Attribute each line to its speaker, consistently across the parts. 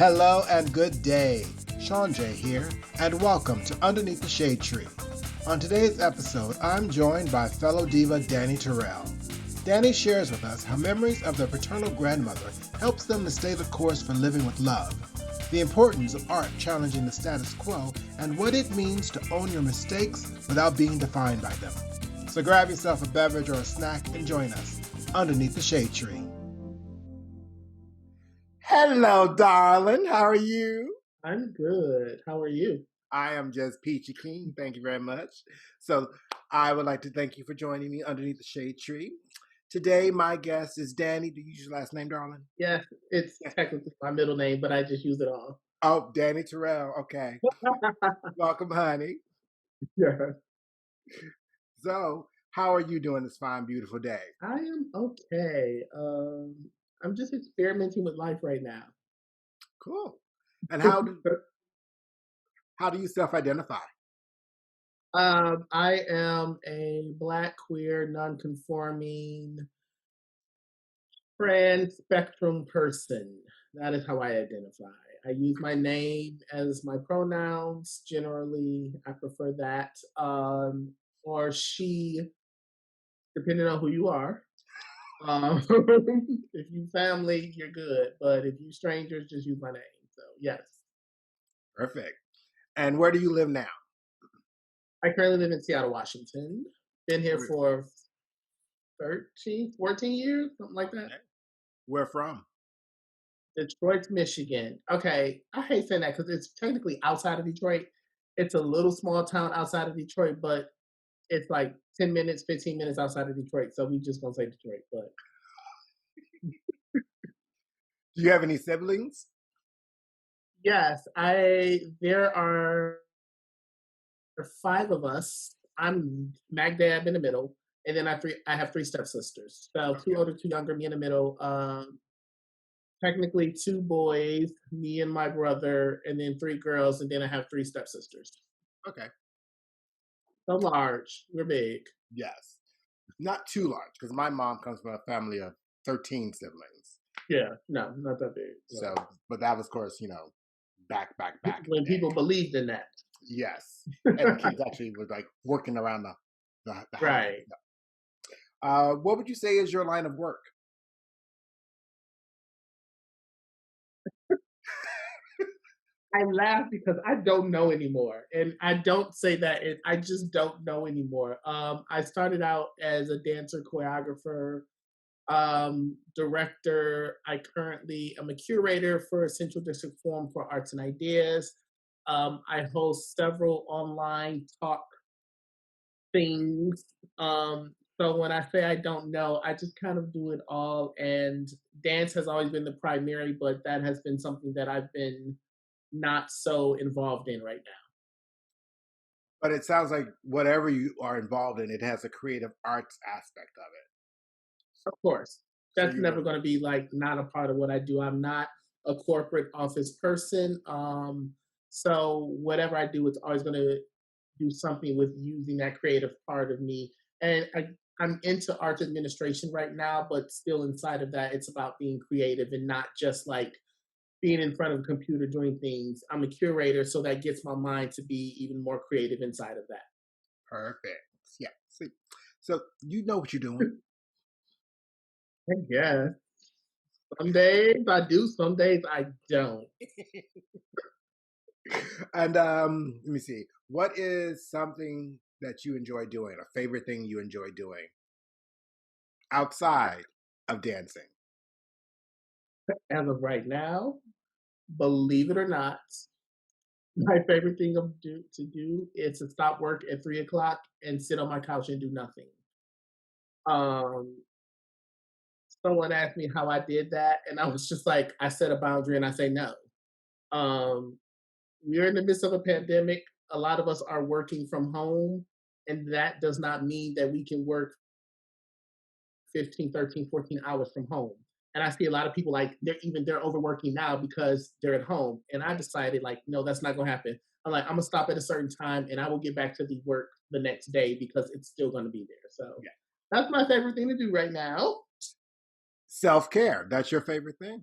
Speaker 1: Hello and good day. ShawnJ here, and welcome to Underneath the Shade Tree. On today's episode, I'm joined by fellow diva Dani Tirrell. Dani shares with us how memories of their paternal grandmother helps them to stay the course for living with love, the importance of art challenging the status quo, and what it means to own your mistakes without being defined by them. So grab yourself a beverage or a snack and join us underneath the shade tree. Hello, darling. How are you?
Speaker 2: I'm good. How are you?
Speaker 1: I am just peachy keen. Thank you very much. So I would like to thank you for joining me underneath the shade tree. Today, my guest is Dani. Do you use your last name, darling?
Speaker 2: Yes, it's technically my middle name, but I just use it all.
Speaker 1: Oh, Dani Tirrell. Okay. Welcome, honey.
Speaker 2: Yeah.
Speaker 1: So, how are you doing this fine, beautiful day?
Speaker 2: I am okay. I'm just experimenting with life right now.
Speaker 1: Cool. And how do you self-identify?
Speaker 2: I am a Black, queer, non-conforming, trans spectrum person. That is how I identify. I use my name as my pronouns. Generally, I prefer that. Or she, depending on who you are. If you family, you're good. But if you strangers, just use my name. So yes.
Speaker 1: Perfect. And where do you live now?
Speaker 2: I currently live in Seattle, Washington. Been here for 13, 14 years, something like that.
Speaker 1: Where from?
Speaker 2: Detroit, Michigan. Okay, I hate saying that because it's technically outside of Detroit. It's a little small town outside of Detroit, but it's like 10 minutes, 15 minutes outside of Detroit. So we just gonna say Detroit. But
Speaker 1: Do you have any siblings?
Speaker 2: yes, there are 5 of us. I'm Mag Dab in the middle, and then I have 3 stepsisters. So 2 older, 2 younger, me in the middle. Technically 2 boys, me and my brother, and then 3 girls, and then I have 3 stepsisters.
Speaker 1: Okay.
Speaker 2: So large. We're big.
Speaker 1: Yes. Not too large, because my mom comes from a family of 13 siblings.
Speaker 2: Yeah, no, not that big.
Speaker 1: So,
Speaker 2: No.
Speaker 1: but that was, of course, back.
Speaker 2: When people believed in that.
Speaker 1: Yes. And the kids actually were like working around the house.
Speaker 2: Right.
Speaker 1: What would you say is your line of work?
Speaker 2: I laugh because I don't know anymore. And I don't say that, I just don't know anymore. I started out as a dancer, choreographer, director. I currently am a curator for Central District Forum for Arts and Ideas. I host several online talk things. So when I say I don't know, I just kind of do it all. And dance has always been the primary, but that has been something that I've been not so involved in right now.
Speaker 1: But it sounds like whatever you are involved in, it has a creative arts aspect of it.
Speaker 2: Of course, that's
Speaker 1: So
Speaker 2: never going to be like not a part of what I do. I'm not a corporate office person. So whatever I do, it's always going to do something with using that creative part of me. And I'm into arts administration right now, but still inside of that, it's about being creative and not just like being in front of a computer doing things. I'm a curator, so that gets my mind to be even more creative inside of that.
Speaker 1: Perfect. Yeah. See. So you know what you're doing.
Speaker 2: I guess. Some days I do, some days I don't.
Speaker 1: And let me see. What is something that you enjoy doing, a favorite thing you enjoy doing outside of dancing?
Speaker 2: As of right now, believe it or not, my favorite thing to do is to stop work at 3 o'clock and sit on my couch and do nothing. Um, Someone asked me how I did that, and I was just like, I set a boundary and I say no. Um, we're in the midst of a pandemic. A lot of us are working from home, and that does not mean that we can work 15, 13, 14 hours from home. And I see a lot of people like they're overworking now because they're at home. And I decided like, no, that's not gonna happen. I'm like, I'm gonna stop at a certain time and I will get back to the work the next day because it's still gonna be there. So yeah, that's my favorite thing to do right now.
Speaker 1: Self-care. That's your favorite thing.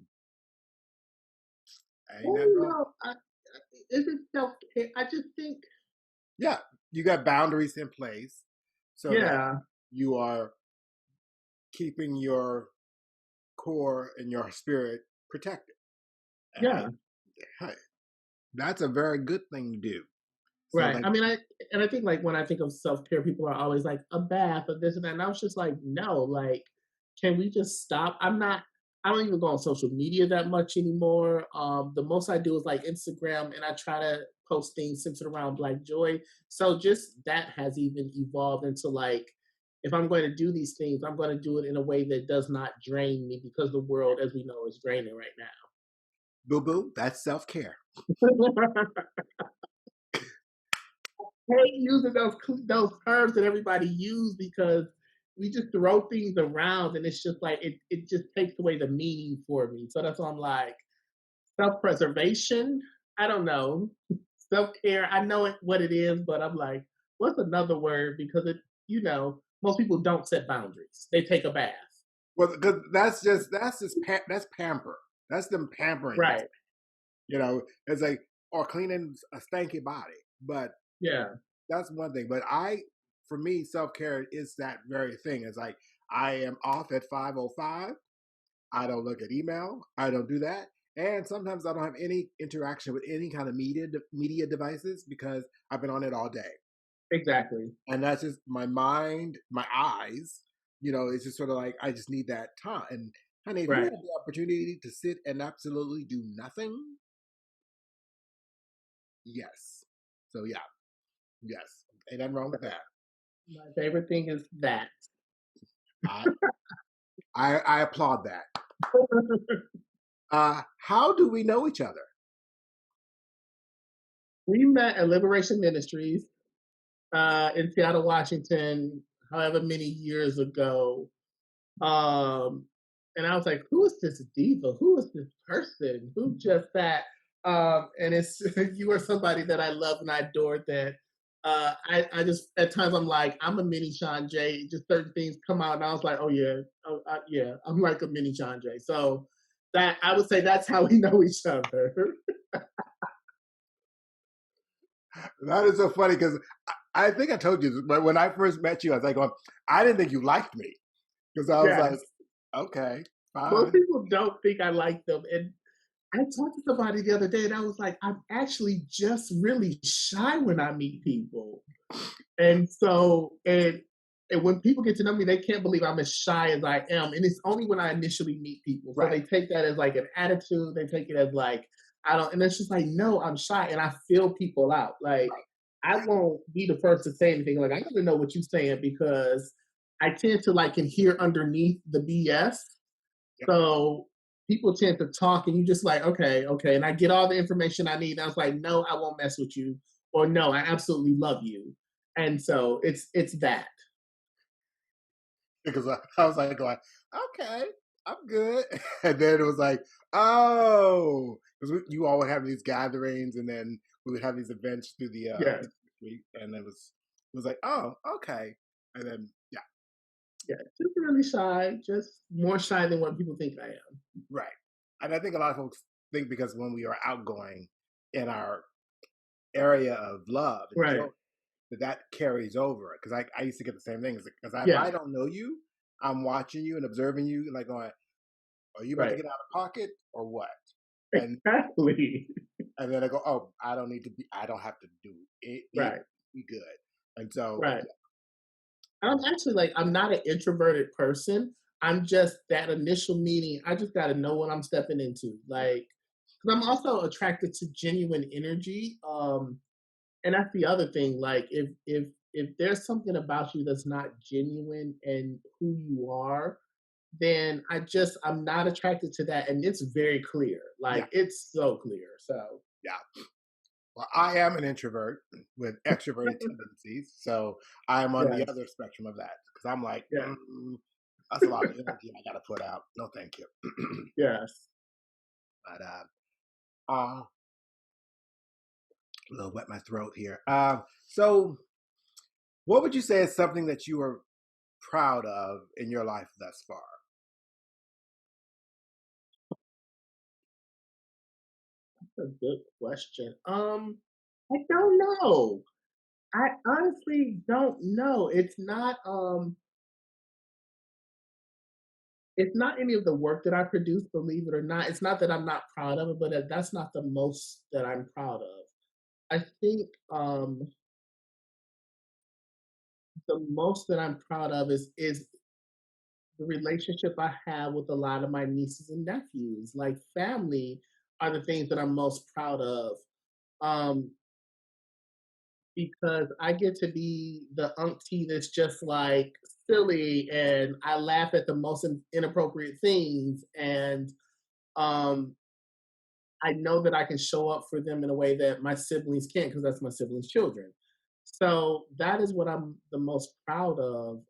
Speaker 1: Ain't
Speaker 2: Oh
Speaker 1: nothing wrong.
Speaker 2: no, isn't self care. I just think,
Speaker 1: Yeah, you got boundaries in place so that
Speaker 2: yeah,
Speaker 1: you are keeping your core and your spirit protected. And
Speaker 2: yeah.
Speaker 1: hey, that's a very good thing to do. So
Speaker 2: Right.
Speaker 1: like,
Speaker 2: I think like when I think of self care, people are always like a bath or this and that. And I was just like, no, like, can we just stop? I don't even go on social media that much anymore. The most I do is like Instagram and I try to post things centered around Black joy. So just that has even evolved into like, if I'm going to do these things, I'm going to do it in a way that does not drain me because the world, as we know, is draining right
Speaker 1: boo boo, that's self care.
Speaker 2: now. Hate using those terms that everybody use because we just throw things around and it's just like it just takes away the meaning for me. So that's why I'm like self preservation. I don't know, self care. I know what it is, but I'm like, what's another word? Because most people don't set boundaries. They take a bath.
Speaker 1: Well, because that's pamper. That's them pampering themselves.
Speaker 2: Right.
Speaker 1: It's like or cleaning a stanky body. But
Speaker 2: Yeah.
Speaker 1: that's one thing. But for me, self care is that very thing. It's like I am off at 5:05. I don't look at email. I don't do that. And sometimes I don't have any interaction with any kind of media devices because I've been on it all day.
Speaker 2: Exactly.
Speaker 1: And that's just my mind, my eyes. It's just sort of like I just need that time. And honey, if you
Speaker 2: Right.
Speaker 1: have the opportunity to sit and absolutely do nothing, yes. So yeah, yes, ain't nothing wrong with that.
Speaker 2: My favorite thing is that.
Speaker 1: I I applaud that. How do we know each other?
Speaker 2: We met at Liberation Ministries in Seattle, Washington, however many years ago. Um, and I was like, who is this diva? Who is this person? Who just that? And it's you are somebody that I love and I adore that. I just at times I'm like I'm a mini ShawnJ. Just certain things come out and I was like, yeah, I'm like a mini ShawnJ. So that I would say that's how we know each other.
Speaker 1: That is so funny because I think I told you but when I first met you, I was like, I didn't think you liked me because I was like,
Speaker 2: Yes,
Speaker 1: okay,
Speaker 2: most
Speaker 1: fine.
Speaker 2: people don't think I like them, and I talked to somebody the other day and I was like, I'm actually just really shy when I meet people. And so, and when people get to know me, they can't believe I'm as shy as I am. And it's only when I initially meet people. So
Speaker 1: Right.
Speaker 2: they take that as like an attitude. They take it as like, I don't, and it's just like, no, I'm shy and I feel people out. Like, I won't be the first to say anything. Like, I gotta know what you're saying because I tend to like can hear underneath the BS.
Speaker 1: Yep.
Speaker 2: So people tend to talk, and you just like, okay, okay, and I get all the information I need. And I was like, no, I won't mess with you, or no, I absolutely love you. And so it's that.
Speaker 1: Because I was like going, okay, I'm good. And then it was like, oh, because you all would have these gatherings, and then we would have these events through the
Speaker 2: Yeah,
Speaker 1: week, and it was like, oh, okay, and then yeah,
Speaker 2: yeah, just really shy, just more shy than what people think I am.
Speaker 1: right. And I think a lot of folks think because when we are outgoing in our area of love and joy,
Speaker 2: Right.
Speaker 1: that carries over. Because I used to get the same thing. Because if
Speaker 2: Yeah.
Speaker 1: I don't know you, I'm watching you and observing you, and like going, are you about to
Speaker 2: Right.
Speaker 1: get out of pocket or what? And
Speaker 2: Exactly.
Speaker 1: and then I go, oh, I don't need to be. I don't have to do it. It
Speaker 2: Right.
Speaker 1: be good. And so,
Speaker 2: Right. I'm actually like I'm not an introverted person. I'm just that initial meeting. I just got to know what I'm stepping into. Like, because I'm also attracted to genuine energy. And that's the other thing. Like, if there's something about you that's not genuine and who you are, then I'm not attracted to that, and it's very clear.
Speaker 1: yeah,
Speaker 2: Like, it's so clear. So
Speaker 1: yeah. Well, I am an introvert with extroverted tendencies, so I am on the
Speaker 2: yes,
Speaker 1: other spectrum of that because I'm like,
Speaker 2: yeah,
Speaker 1: that's a lot of energy I got to put out. No, thank you.
Speaker 2: yes.
Speaker 1: But a little wet my throat here. So, what would you say is something that you are proud of in your life thus far?
Speaker 2: a good question. I don't know. I honestly don't know. It's not any of the work that I produce, believe it or not. It's not that I'm not proud of it, but that's not the most that I'm proud of. I think the most that I'm proud of is the relationship I have with a lot of my nieces and nephews. Like family are the things that I'm most proud of. Um, because I get to be the auntie that's just like silly and I laugh at the most inappropriate things and um I know that I can show up for them in a way that my siblings can't because that's my siblings' children. So that is what I'm the most proud of.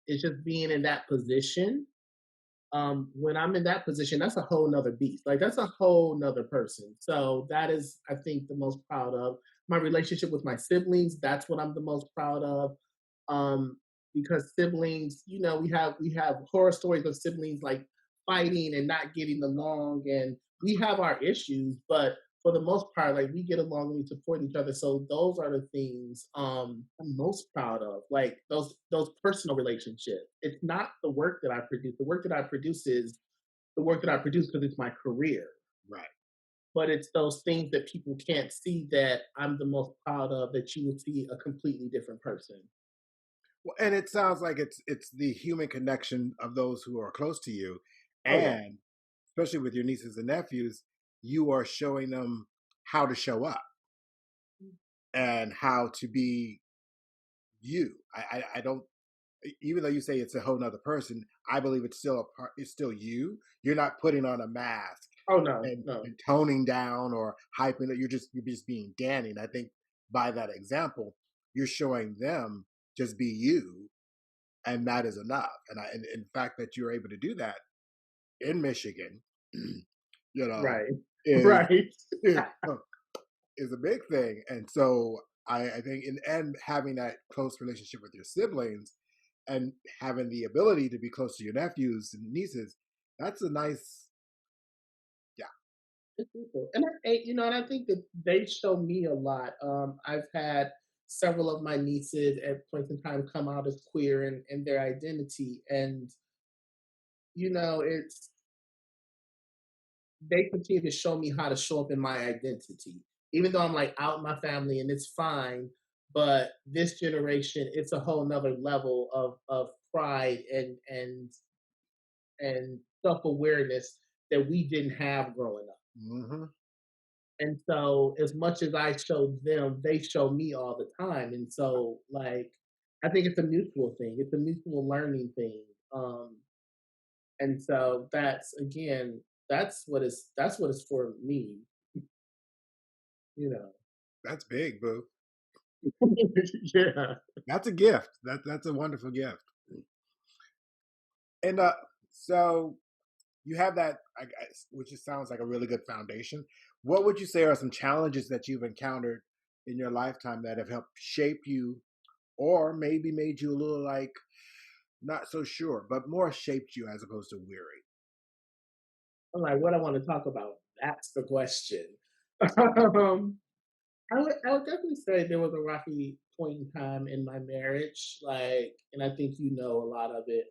Speaker 2: Is just being in that position. When I'm in that position, that's a whole nother beast. Like that's a whole nother person. So that is, I think, the most proud of. My relationship with my siblings, that's what I'm the most proud of. Um, because siblings, we have horror stories of siblings like fighting and not getting along, and we have our issues, but for the most part, like we get along and we support each other. So those are the things I'm most proud of, like those personal relationships. It's not the work that I produce. The work that I produce is the work that I produce because it's my career.
Speaker 1: Right.
Speaker 2: But it's those things that people can't see that I'm the most proud of. That you will see a completely different person.
Speaker 1: Well, and it sounds like it's the human connection of those who are close to you,
Speaker 2: Oh yeah,
Speaker 1: and especially with your nieces and nephews, you are showing them how to show up and how to be you. I don't, even though you say it's a whole nother person, I believe it's still a part. It's still you. You're not putting on a mask
Speaker 2: oh no,
Speaker 1: and,
Speaker 2: no,
Speaker 1: and toning down or hyping it. You're just being Danny. And I think by that example, you're showing them just be you, and that is enough. And in fact that you're able to do that in Michigan, you know,
Speaker 2: right,
Speaker 1: is
Speaker 2: right.
Speaker 1: is, is a big thing. And so I think and having that close relationship with your siblings and having the ability to be close to your nephews and nieces, that's a nice, yeah.
Speaker 2: People. And I think that they show me a lot. I've had several of my nieces at points in time come out as queer and their identity, and it's they continue to show me how to show up in my identity, even though I'm like out in my family and it's fine. But this generation, it's a whole nother level of pride and self awareness that we didn't have growing up.
Speaker 1: Hmm.
Speaker 2: And so as much as I show them, they show me all the time. And so like I think it's a mutual thing. It's a mutual learning thing. And so that's again, that's what is for me, you know.
Speaker 1: That's big, boo.
Speaker 2: Yeah.
Speaker 1: That's a gift. That's a wonderful gift. And so you have that, I guess, which just sounds like a really good foundation. What would you say are some challenges that you've encountered in your lifetime that have helped shape you, or maybe made you a little like not so sure, but more shaped you as opposed to weary?
Speaker 2: I'm like, what I want to talk about? That's the question. um, I would definitely say there was a rocky point in time in my marriage, like, and I think you know a lot of it,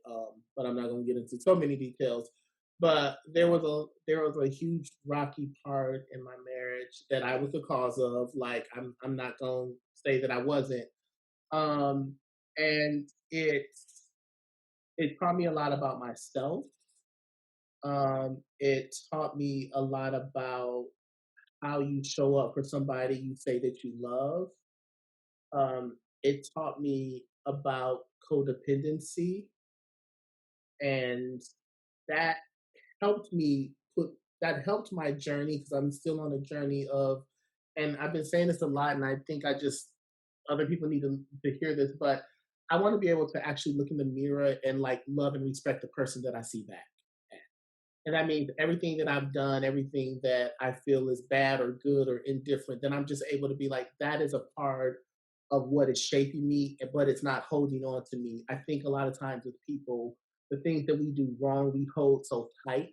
Speaker 2: but I'm not going to get into so many details. But there was a huge rocky part in my marriage that I was the cause of. Like, I'm not going to say that I wasn't. Um, and it taught me a lot about myself. It taught me a lot about how you show up for somebody you say that you love. It taught me about codependency, and that helped me put that helped my journey because I'm still on a journey of, and I've been saying this a lot, and I think I just other people need to hear this, but I want to be able to actually look in the mirror and like love and respect the person that I see back. And that means everything that I've done, everything that I feel is bad or good or indifferent, then I'm just able to be like, that is a part of what is shaping me, but it's not holding on to me. I think a lot of times with people, the things that we do wrong, we hold so tight.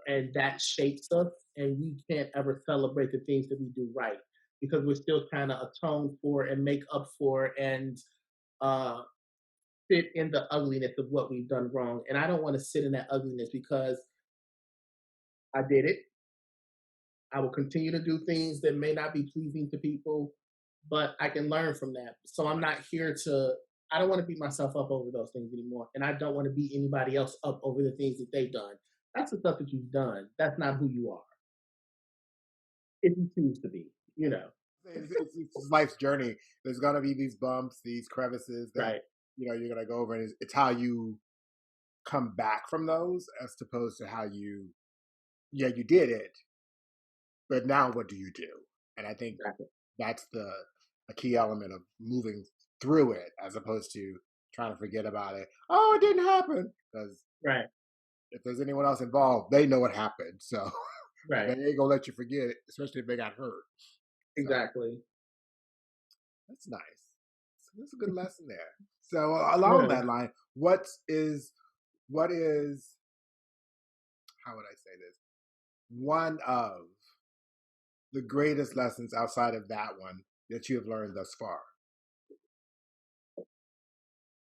Speaker 2: and that shapes us, and we can't ever celebrate the things that we do right because we're still trying to atone for and make up for and uh, fit in the ugliness of what we've done wrong. And I don't want to sit in that ugliness because I did it. I will continue to do things that may not be pleasing to people, but I can learn from that. So I'm not here to, I don't want to beat myself up over those things anymore. And I don't want to beat anybody else up over the things that they've done. That's the stuff that you've done. That's not who you are. If you choose to be, you know.
Speaker 1: It's life's journey. There's gonna be these bumps, these crevices that
Speaker 2: Right.
Speaker 1: you're gonna go over, and it's how you come back from those, as opposed to how yeah, you did it, but now what do you do? And I think
Speaker 2: Exactly.
Speaker 1: that's a key element of moving through it, as opposed to trying to forget about it. Oh, it didn't happen, because
Speaker 2: Right.
Speaker 1: if there's anyone else involved, they know what happened, so they
Speaker 2: Right.
Speaker 1: ain't gonna let you forget it, especially if they got hurt. So
Speaker 2: Exactly.
Speaker 1: that's nice. So that's a good lesson there. So along
Speaker 2: Yeah.
Speaker 1: that line, what is how would I say this? One of the greatest lessons outside of that one that you have learned thus far?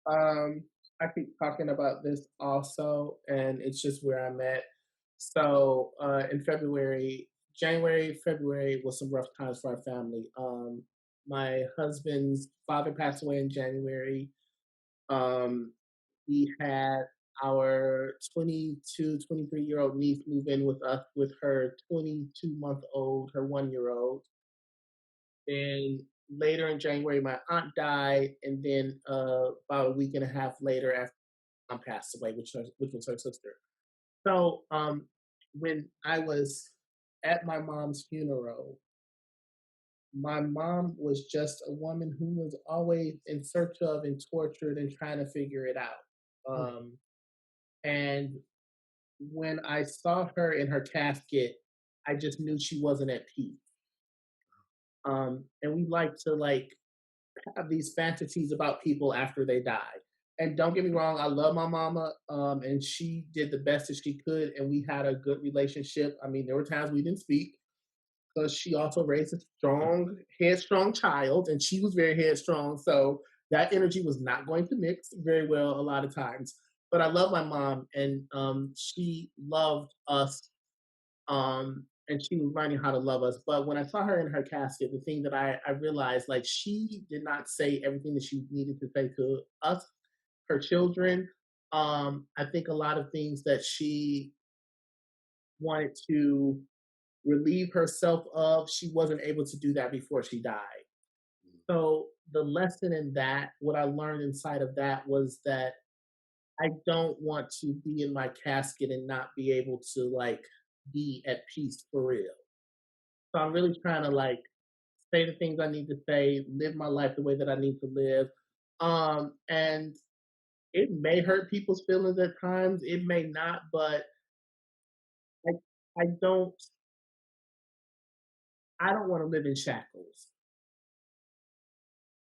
Speaker 2: Um, I keep talking about this also, and it's just where I'm at. So in February, January, February was some rough times for our family. My husband's father passed away in January. Um, we had our 22, 23-year-old niece move in with us with her 22-month-old, her 1 year old. And later in January, my aunt died, and then about a week and a half later, after mom passed away, which was her sister. So when I was at my mom's funeral, my mom was just a woman who was always in search of and tortured and trying to figure it out.
Speaker 1: Hmm.
Speaker 2: And when I saw her in her casket, I just knew she wasn't at peace. And we like to have these fantasies about people after they die. And don't get me wrong, I love my mama, and she did the best that she could, and we had a good relationship. I mean, there were times we didn't speak because she also raised a strong, headstrong child, and she was very headstrong. So that energy was not going to mix very well a lot of times. But I love my mom, and she loved us, and she was learning how to love us. But when I saw her in her casket, the thing that I realized, like, she did not say everything that she needed to say to us, her children. I think a lot of things that she wanted to relieve herself of, she wasn't able to do that before she died. So the lesson in that, what I learned inside of that was that I don't want to be in my casket and not be able to be at peace for real. So I'm really trying to say the things I need to say, live my life the way that I need to live. And it may hurt people's feelings at times. It may not, but I I don't I don't want to live in shackles.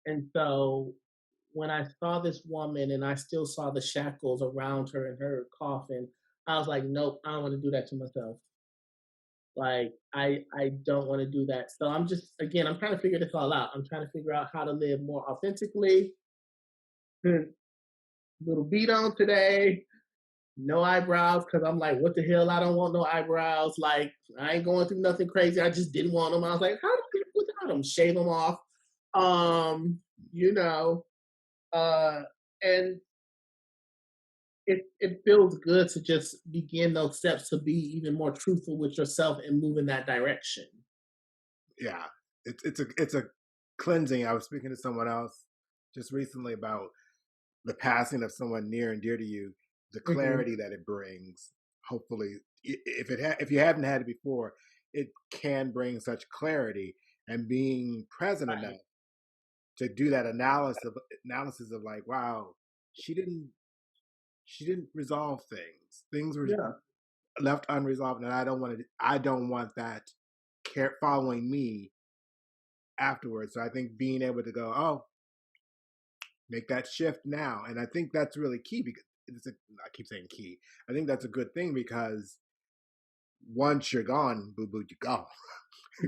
Speaker 2: And so when I saw this woman and I still saw the shackles around her in her coffin, I was like, nope, I don't want to do that to myself. I don't want to do that. So I'm just again, I'm trying to figure this all out. I'm trying to figure out how to live more authentically. Little beat on today, no eyebrows, because I'm like, what the hell? I don't want no eyebrows. Like, I ain't going through nothing crazy. I just didn't want them. I was like, how do I live without them? Shave them off. Um, you know, uh, and it feels good to just begin those steps to be even more truthful with yourself and move in that direction.
Speaker 1: Yeah, it's a cleansing. I was speaking to someone else just recently about the passing of someone near and dear to you, the
Speaker 2: Hmm.
Speaker 1: clarity that it brings. Hopefully, if you haven't had it before, it can bring such clarity, and being present
Speaker 2: Right.
Speaker 1: enough to do that analysis of like, wow, she didn't she didn't resolve things. Things were
Speaker 2: Yeah.
Speaker 1: left unresolved, and I don't want that care following me afterwards. So I think being able to go, oh, make that shift now, and I think that's really key because I keep saying key. I think that's a good thing because once you're gone, boo boo, you're gone.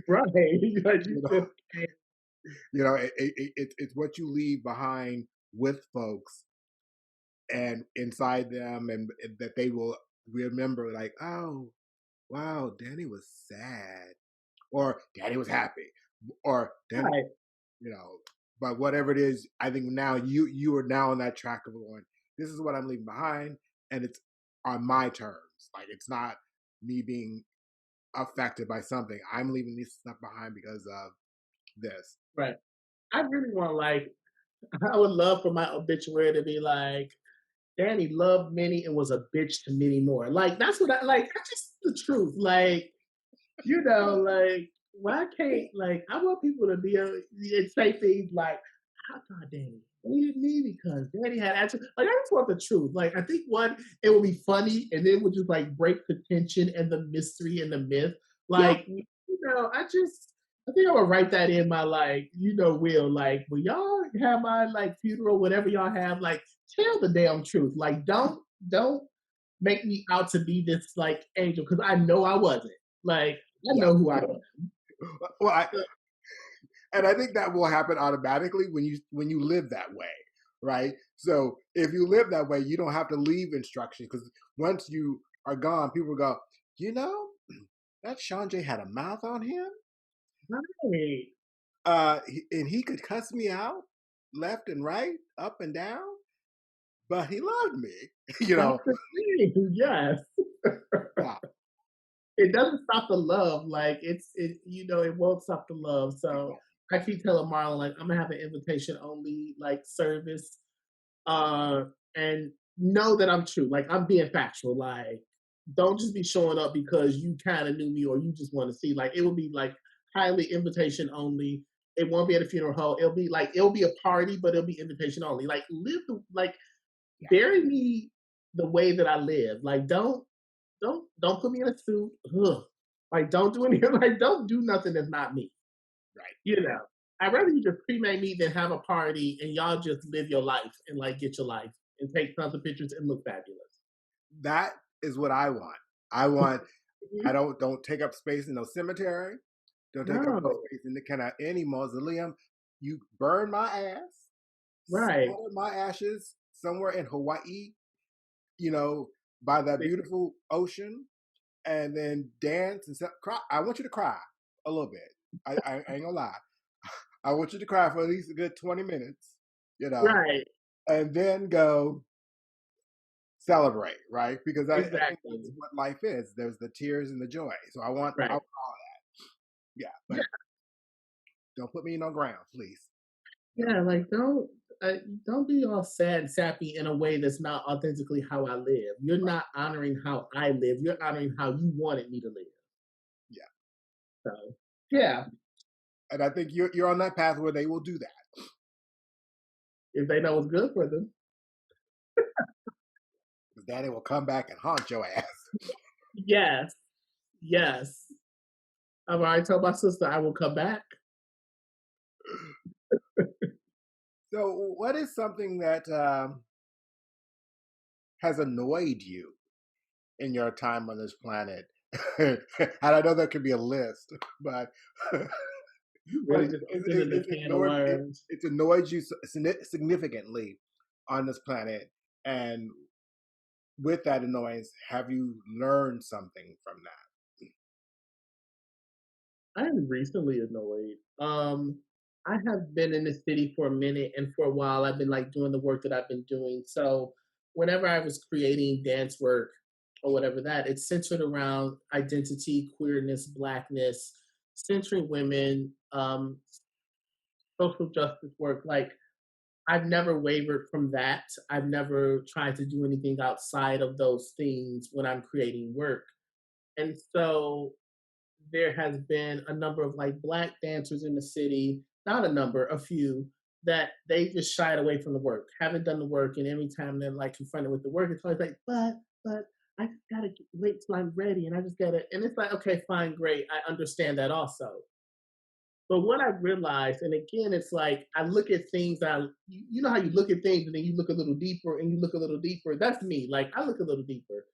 Speaker 2: Right. Like you
Speaker 1: You know,
Speaker 2: just can't.
Speaker 1: it's what you leave behind with folks and inside them, and that they will remember, like, oh, wow, Danny was sad, or Danny was happy, or Danny,
Speaker 2: Right.
Speaker 1: you know. But whatever it is, I think now you are now on that track of going, this is what I'm leaving behind, and it's on my terms. Like, it's not me being affected by something. I'm leaving this stuff behind because of this.
Speaker 2: Right. I really want like I would love for my obituary to be like Danny loved many and was a bitch to many more. Like that's what I like. That's just the truth. Like like why can't like I want people to be able and say things like, "I thought Danny hated me because Danny had attitude." Like I just want the truth. Like I think one, it would be funny, and it would just like break the tension and the mystery and the myth.
Speaker 1: Yeah,
Speaker 2: Like I think I would write that in my like will like when y'all have my like funeral, whatever y'all have, like tell the damn truth. Like don't make me out to be this like angel because I know I wasn't. Like I
Speaker 1: yeah.
Speaker 2: know who I am.
Speaker 1: Well, and I think that will happen automatically when you live that way, right? So if you live that way, you don't have to leave instructions, because once you are gone, people go, you know, that ShawnJ had a mouth on him,
Speaker 2: Right.
Speaker 1: and he could cuss me out left and right, up and down, but he loved me, you
Speaker 2: That's
Speaker 1: know.
Speaker 2: the thing. Yes.
Speaker 1: Yeah,
Speaker 2: It doesn't stop the love. Like it won't stop the love. So I keep telling Marlon, like, I'm gonna have an invitation only like service. Uh and know that I'm true. Like I'm being factual. Like, don't just be showing up because you kind of knew me or you just want to see. Like it will be like highly invitation only. It won't be at a funeral home. It'll be a party, but it'll be invitation only. Like live the like
Speaker 1: yeah,
Speaker 2: bury me the way that I live. Like don't put me in a suit. Ugh. Like don't do anything. Like don't do nothing that's not me.
Speaker 1: right.
Speaker 2: You know. I'd rather you just cremate me than have a party and y'all just live your life and like get your life and take tons of pictures and look fabulous.
Speaker 1: That is what I want. I want. I don't take up space in no cemetery. Don't take up no
Speaker 2: No.
Speaker 1: space in the kind of any mausoleum. You burn my ass,
Speaker 2: Right.
Speaker 1: scatter my ashes somewhere in Hawaii, you know, by that beautiful ocean, and then dance and cry. I want you to cry a little bit. I ain't gonna lie. I want you to cry for at least a good 20 minutes, you know,
Speaker 2: Right.
Speaker 1: and then go celebrate, right? Because I think that's
Speaker 2: Exactly.
Speaker 1: what life is. There's the tears and the joy. So I
Speaker 2: Right.
Speaker 1: want all that. Yeah,
Speaker 2: Yeah.
Speaker 1: but don't put me in on ground, please.
Speaker 2: Yeah. Like don't be all sad and sappy in a way that's not authentically how I live. You're not honoring how I live. You're honoring how you wanted me to live.
Speaker 1: Yeah,
Speaker 2: So yeah,
Speaker 1: and I think you're on that path where they will do that.
Speaker 2: if they know what's good for them.
Speaker 1: Because Daddy will come back and haunt your ass.
Speaker 2: Yes. Yes. I've already told my sister I will come back.
Speaker 1: So, what is something that has annoyed you in your time on this planet? And I know there could be a list, but
Speaker 2: You
Speaker 1: what
Speaker 2: really just opened in the can of worms.
Speaker 1: it's annoyed you significantly on this planet, and with that annoyance, have you learned something from that?
Speaker 2: I am recently annoyed. I have been in the city for a minute, and for a while, I've been like doing the work that I've been doing. So, whenever I was creating dance work or whatever that, it's centered around identity, queerness, blackness, centering women, social justice work. Like I've never wavered from that. I've never tried to do anything outside of those things when I'm creating work. And so there has been a number of like black dancers in the city, not a number, a few, that they just shied away from the work, haven't done the work, and every time they're like confronted with the work, it's always like, but I just gotta wait till I'm ready, and I just gotta, and it's like, okay, fine, great, I understand that also. But what I realized, and again, it's like I look at things. You know how you look at things, and then you look a little deeper, and you look a little deeper. That's me. Like I look a little deeper.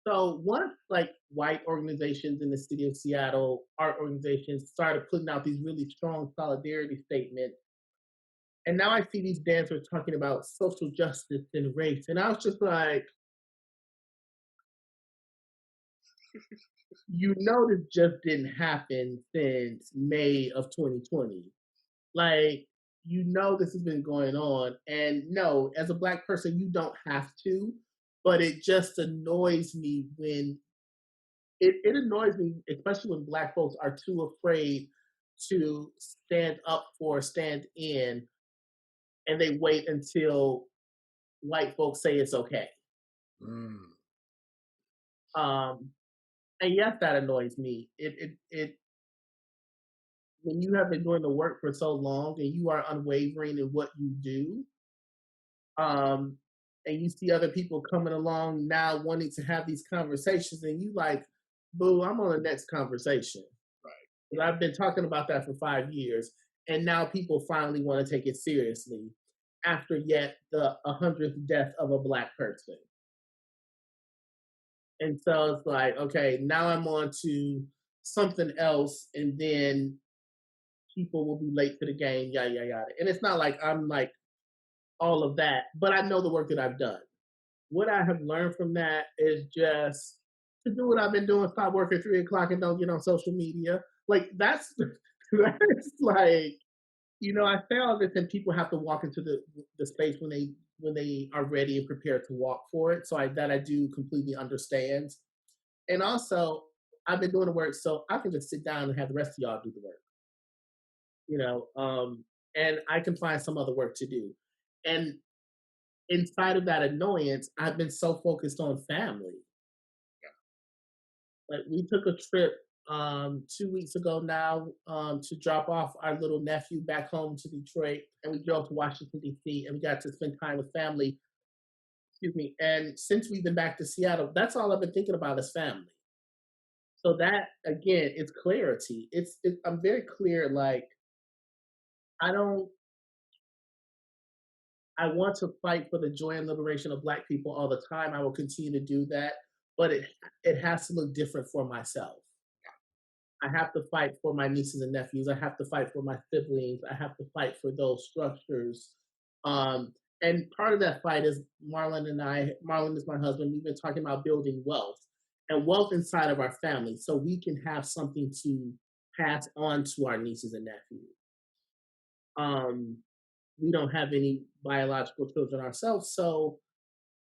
Speaker 2: So once like white organizations in the city of Seattle, art organizations started putting out these really strong solidarity statements, and now I see these dancers talking about social justice and race, and I was just like, this just didn't happen since May of 2020. Like, this has been going on. And no, as a Black person, you don't have to, but it just annoys me when it annoys me, especially when Black folks are too afraid to stand up for, stand in, and they wait until white folks say it's okay.
Speaker 1: Mm.
Speaker 2: Um, and yes, that annoys me. It when you have been doing the work for so long and you are unwavering in what you do, um, and you see other people coming along now wanting to have these conversations, and you like, boo, I'm on the next conversation. Right. I've been talking about that for 5 years, and now people finally want to take it seriously after yet the 100th death of a Black person. And so it's like, okay, now I'm on to something else, and then people will be late to the game, yada yada yada. And it's not like I'm like all of that, but I know the work that I've done. What I have learned from that is just to do what I've been doing, stop work at 3 o'clock and don't get on social media. Like that's that's like, I say all this and people have to walk into the space when they are ready and prepared to walk for it. So I do completely understand. And also I've been doing the work so I can just sit down and have the rest of y'all do the work. You know, and I can find some other work to do. And inside of that annoyance, I've been so focused on family. Like we took a trip 2 weeks ago now to drop off our little nephew back home to Detroit, and we drove to Washington D.C. and we got to spend time with family. Excuse me. And since we've been back to Seattle, that's all I've been thinking about is family. So that again, it's clarity. I'm very clear. Like I don't. I want to fight for the joy and liberation of Black people all the time. I will continue to do that, but it has to look different for myself. I have to fight for my nieces and nephews. I have to fight for my siblings. I have to fight for those structures. And part of that fight is Marlon and I. Marlon is my husband. We've been talking about building wealth and wealth inside of our family so we can have something to pass on to our nieces and nephews. We don't have any biological children ourselves, so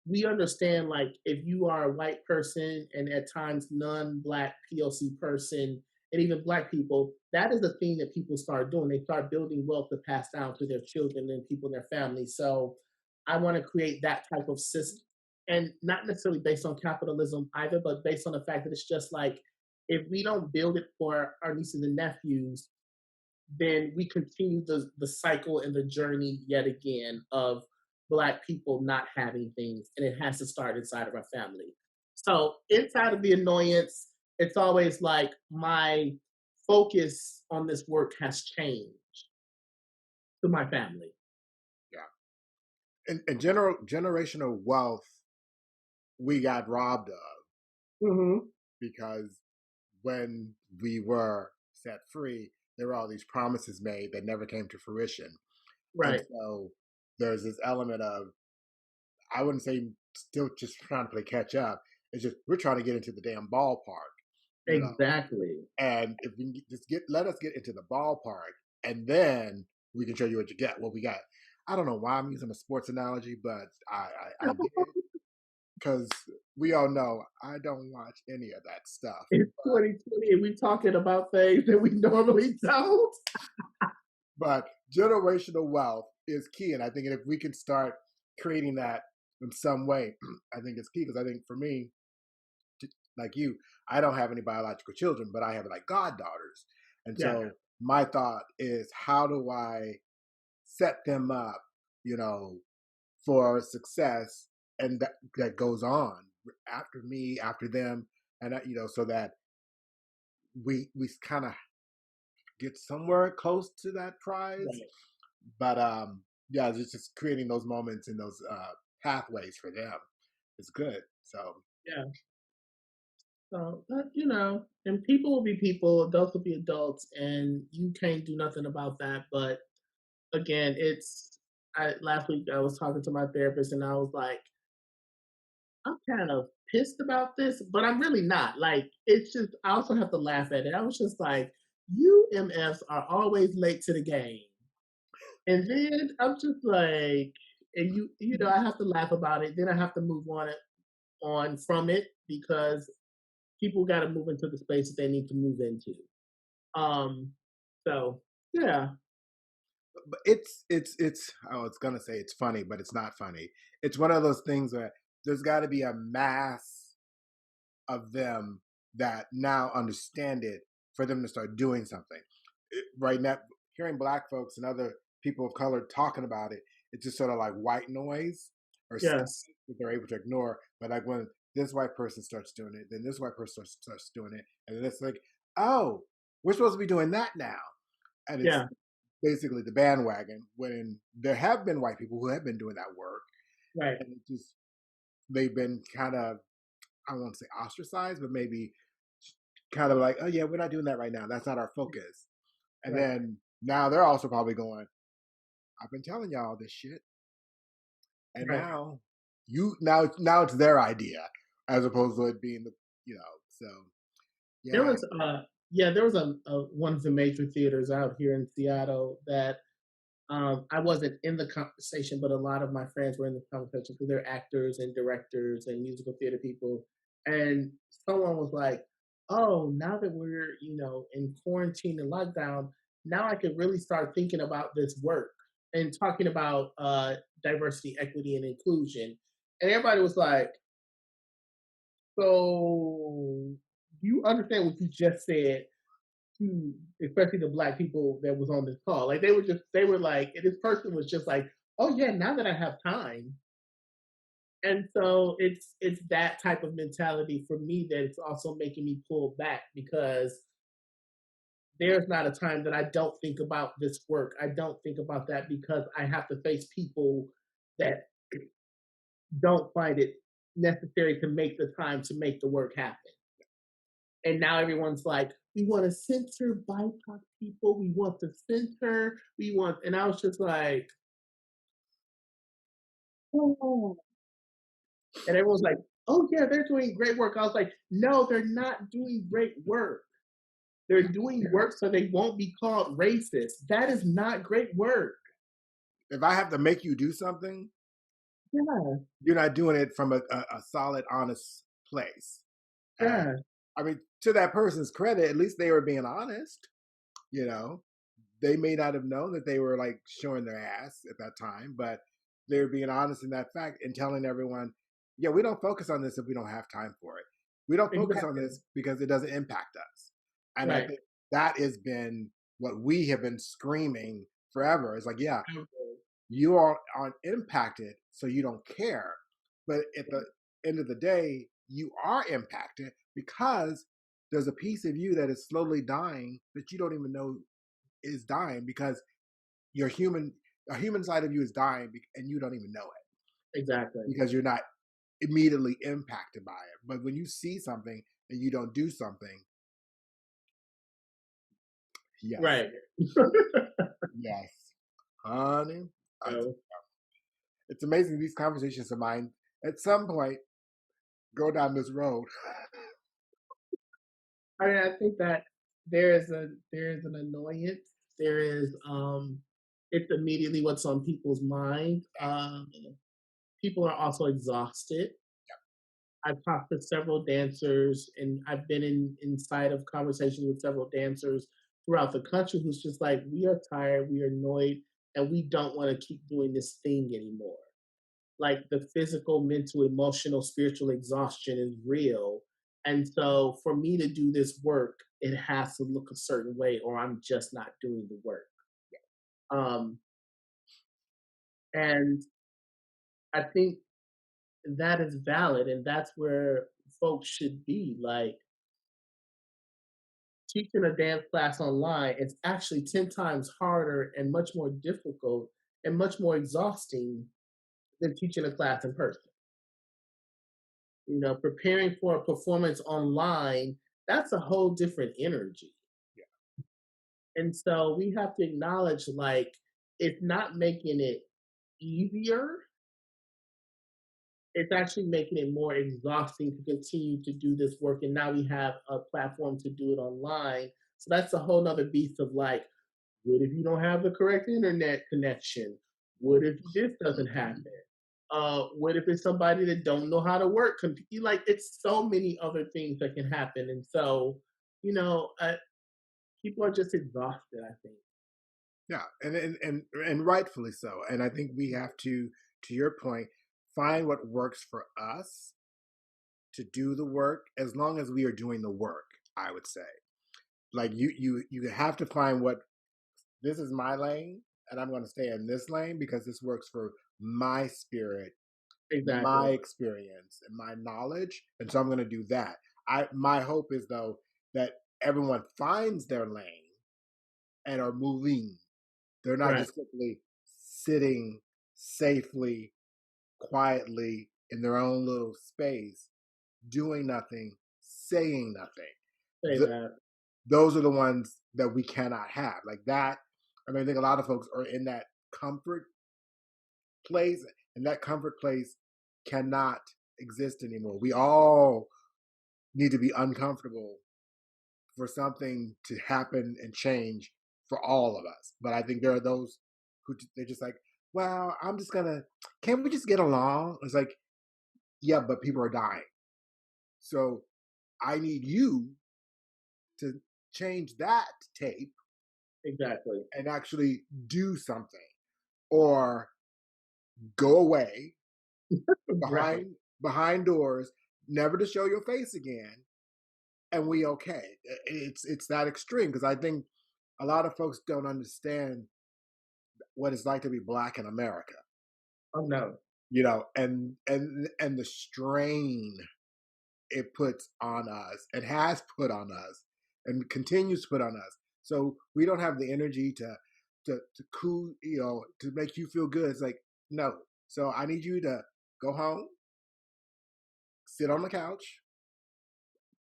Speaker 2: we understand like if you are a white person and at times non-Black POC person and even Black people, that is a thing that people start doing. They start building wealth to pass down to their children and people in their families. So I want to create that type of system, and not necessarily based on capitalism either, but based on the fact that it's just like if we don't build it for our nieces and nephews, then we continue the cycle and the journey yet again of Black people not having things, and it has to start inside of our family. So inside of the annoyance, it's always like my focus on this work has changed to my family.
Speaker 1: Yeah. And generational wealth, we got robbed of because when we were set free, there were all these promises made that never came to fruition.
Speaker 2: Right.
Speaker 1: And so there's this element of, I wouldn't say still just trying to play catch up. It's just we're trying to get into the damn ballpark.
Speaker 2: Exactly.
Speaker 1: And if we can just let us get into the ballpark, and then we can show you what you get. What we got. I don't know why I'm using a sports analogy, but I did because we all know I don't watch any of that stuff.
Speaker 2: It's 2020 and we're talking about things that we normally don't.
Speaker 1: But generational wealth is key, and I think if we can start creating that in some way, I think it's key because I think for me, like you, I don't have any biological children, but I have like goddaughters, and so my thought is, how do I set them up, for success, and that goes on after me, after them, and so that we kind of get somewhere close to that prize. Right. But yeah, it's just creating those moments and those pathways for them is good. So
Speaker 2: yeah. So, and people will be people, adults will be adults, and you can't do nothing about that. But again, last week I was talking to my therapist, and I was like, I'm kind of pissed about this, but I'm really not. Like, it's just, I also have to laugh at it. I was just like, you MFs are always late to the game. And then I'm just like, and I have to laugh about it. Then I have to move on from it because people got to move into the space that they need to move into. Um, so yeah,
Speaker 1: But it's I was gonna say it's funny, but it's not funny. It's one of those things where there's got to be a mass of them that now understand it for them to start doing something. Right now, hearing black folks and other people of color talking about it, it's just sort of like white noise or stuff
Speaker 2: yes,
Speaker 1: that they're able to ignore. But like when this white person starts doing it, then this white person starts doing it, and then it's like, oh, we're supposed to be doing that now, and it's
Speaker 2: yeah,
Speaker 1: basically the bandwagon when there have been white people who have been doing that work,
Speaker 2: right,
Speaker 1: and it just they've been kind of, I won't say ostracized, but maybe kind of like, oh yeah, we're not doing that right now. That's not our focus. And
Speaker 2: right,
Speaker 1: then now they're also probably going, I've been telling y'all this shit, and
Speaker 2: right.
Speaker 1: now it's their idea as opposed to it being the so
Speaker 2: There
Speaker 1: yeah
Speaker 2: was there was a one of the major theaters out here in Seattle that I wasn't in the conversation, but a lot of my friends were in the conversation because they're actors and directors and musical theater people. And someone was like, "Oh, now that we're in quarantine and lockdown, now I could really start thinking about this work and talking about diversity, equity, and inclusion." And everybody was like, "So, do you understand what you just said?" To especially the black people that was on this call. Like they were like, and this person was just like, oh yeah, now that I have time. And so it's that type of mentality for me that it's also making me pull back because there's not a time that I don't think about this work. I don't think about that because I have to face people that don't find it necessary to make the time to make the work happen. And now everyone's like, we want to censor BIPOC people. We want to censor. And I was just like, oh. And everyone's like, oh yeah, they're doing great work. I was like, no, they're not doing great work. They're doing work so they won't be called racist. That is not great work.
Speaker 1: if I have to make you do something,
Speaker 2: Yeah,
Speaker 1: you're not doing it from a solid honest place. And
Speaker 2: yeah,
Speaker 1: I mean, to that person's credit, at least they were being honest. You know, they may not have known that they were like showing their ass at that time, but they were being honest in that fact and telling everyone, yeah, we don't focus on this if we don't have time for it. We don't focus on
Speaker 2: exactly.
Speaker 1: this because it doesn't impact us. And I
Speaker 2: Right.
Speaker 1: think that has been what we have been screaming forever. It's like, yeah, you aren't impacted, so you don't care. But at the end of the day, you are impacted because there's a piece of you that is slowly dying that you don't even know is dying because your human a human side of you is dying and you don't even know it
Speaker 2: Exactly.
Speaker 1: because you're not immediately impacted by it. But when you see something and you don't do something, yes,
Speaker 2: Right.
Speaker 1: yes, honey,
Speaker 2: So,
Speaker 1: it's amazing these conversations of mine at some point go down this road.
Speaker 2: I mean, I think that there is an annoyance. There is it's immediately what's on people's mind. People are also exhausted. I've talked to several dancers and I've been inside of conversations with several dancers throughout the country who's just like, we are tired, we are annoyed, and we don't want to keep doing this thing anymore. Like the physical, mental, emotional, spiritual exhaustion is real. And so for me to do this work, it has to look a certain way or I'm just not doing the work. Um, and I think that is valid and that's where folks should be. Like teaching a dance class online is actually 10 times harder and much more difficult and much more exhausting than teaching a class in person. Preparing for a performance online, that's a whole different energy.
Speaker 1: Yeah.
Speaker 2: And so we have to acknowledge like it's not making it easier, it's actually making it more exhausting to continue to do this work. And now we have a platform to do it online. So that's a whole nother beast of like, what if you don't have the correct internet connection? What if this doesn't happen? What if it's somebody that don't know how to work? Like it's so many other things that can happen, and so you know, uh, people are just exhausted. I think.
Speaker 1: Yeah, and rightfully so. And I think we have to your point, find what works for us to do the work as long as we are doing the work, I would say. Like you have to find what this is my lane and I'm going to stay in this lane because this works for my spirit, my
Speaker 2: Exactly.
Speaker 1: experience and my knowledge, and so I'm going to do that. I my hope is though that everyone finds their lane and are moving. They're not
Speaker 2: Right.
Speaker 1: just simply sitting safely, quietly in their own little space, doing nothing, saying nothing.
Speaker 2: Say
Speaker 1: Th-
Speaker 2: that.
Speaker 1: those are the ones that we cannot have. Like that, I mean, I think a lot of folks are in that comfort place, and that comfort place cannot exist anymore. We all need to be uncomfortable for something to happen and change for all of us. But I think there are those who they're just like, well, I'm just gonna, can't we just get along? It's like, yeah, but people are dying. So I need you to change that tape
Speaker 2: Exactly.
Speaker 1: and actually do something or go away
Speaker 2: Right.
Speaker 1: behind doors, never to show your face again, and we okay. It's that extreme because I think a lot of folks don't understand what it's like to be black in America,
Speaker 2: Oh no.
Speaker 1: and the strain it puts on us and has put on us and continues to put on us. So we don't have the energy to cool, to make you feel good. It's like, no. So I need you to go home, sit on the couch,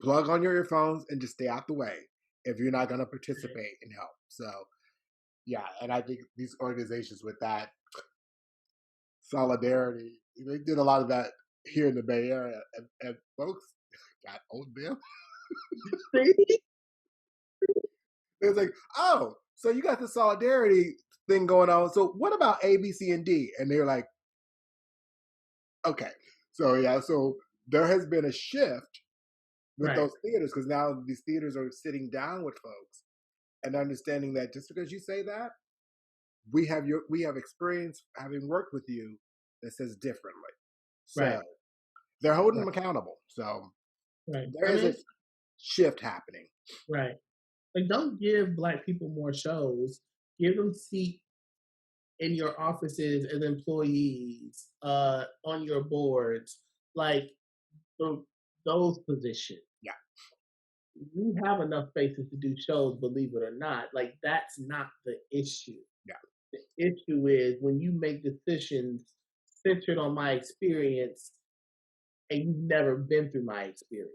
Speaker 1: plug on your earphones, and just stay out the way if you're not going to participate and help. So yeah, and I think these organizations with that solidarity, they did a lot of that here in the Bay Area, and folks got on them.
Speaker 2: See?
Speaker 1: It's like, oh, so you got the solidarity thing going on. So what about A, B, C, and D? And they're like, okay. So yeah, so there has been a shift with
Speaker 2: Right.
Speaker 1: those theaters because now these theaters are sitting down with folks and understanding that just because you say that, we have experience having worked with you that says differently. So
Speaker 2: Right.
Speaker 1: they're holding
Speaker 2: Right.
Speaker 1: them accountable. So
Speaker 2: Right.
Speaker 1: there
Speaker 2: I
Speaker 1: is a
Speaker 2: mean,
Speaker 1: shift happening.
Speaker 2: right. Like, don't give Black people more shows. Give them seats in your offices as employees, on your boards, like the, those positions.
Speaker 1: Yeah.
Speaker 2: We have enough spaces to do shows, believe it or not. Like that's not the issue.
Speaker 1: Yeah.
Speaker 2: The issue is when you make decisions centered on my experience and you've never been through my experience.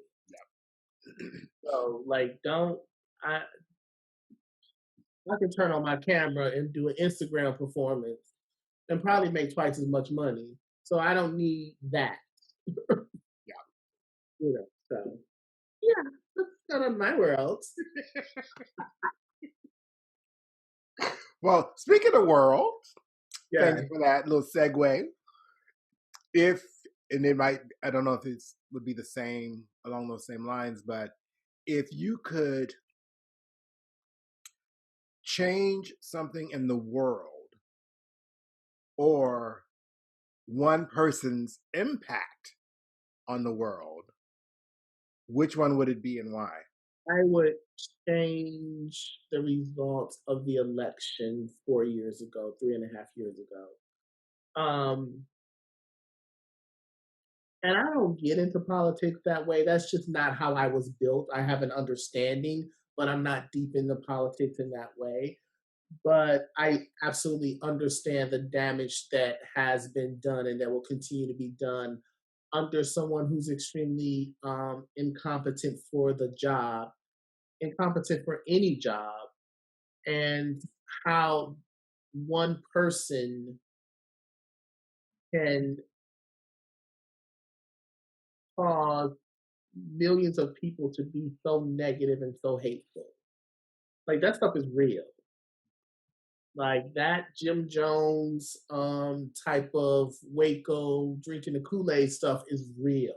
Speaker 2: So like don't I can turn on my camera and do an Instagram performance and probably make twice as much money. So I don't need that.
Speaker 1: Yeah.
Speaker 2: So yeah, that's kind of my world.
Speaker 1: Well, speaking of world, thank
Speaker 2: Yeah.
Speaker 1: you for that little segue. If and it might, I don't know if it's would be the same along those same lines, but if you could change something in the world or one person's impact on the world, which one would it be and why?
Speaker 2: I would change the results of the election 4 years ago, 3.5 years ago. And I don't get into politics that way. That's just not how I was built. I have an understanding, but I'm not deep into politics in that way. But I absolutely understand the damage that has been done and that will continue to be done under someone who's extremely incompetent for the job, incompetent for any job, and how one person can cause millions of people to be so negative and so hateful. Like that stuff is real. Like that Jim Jones type of Waco drinking the Kool-Aid stuff is real.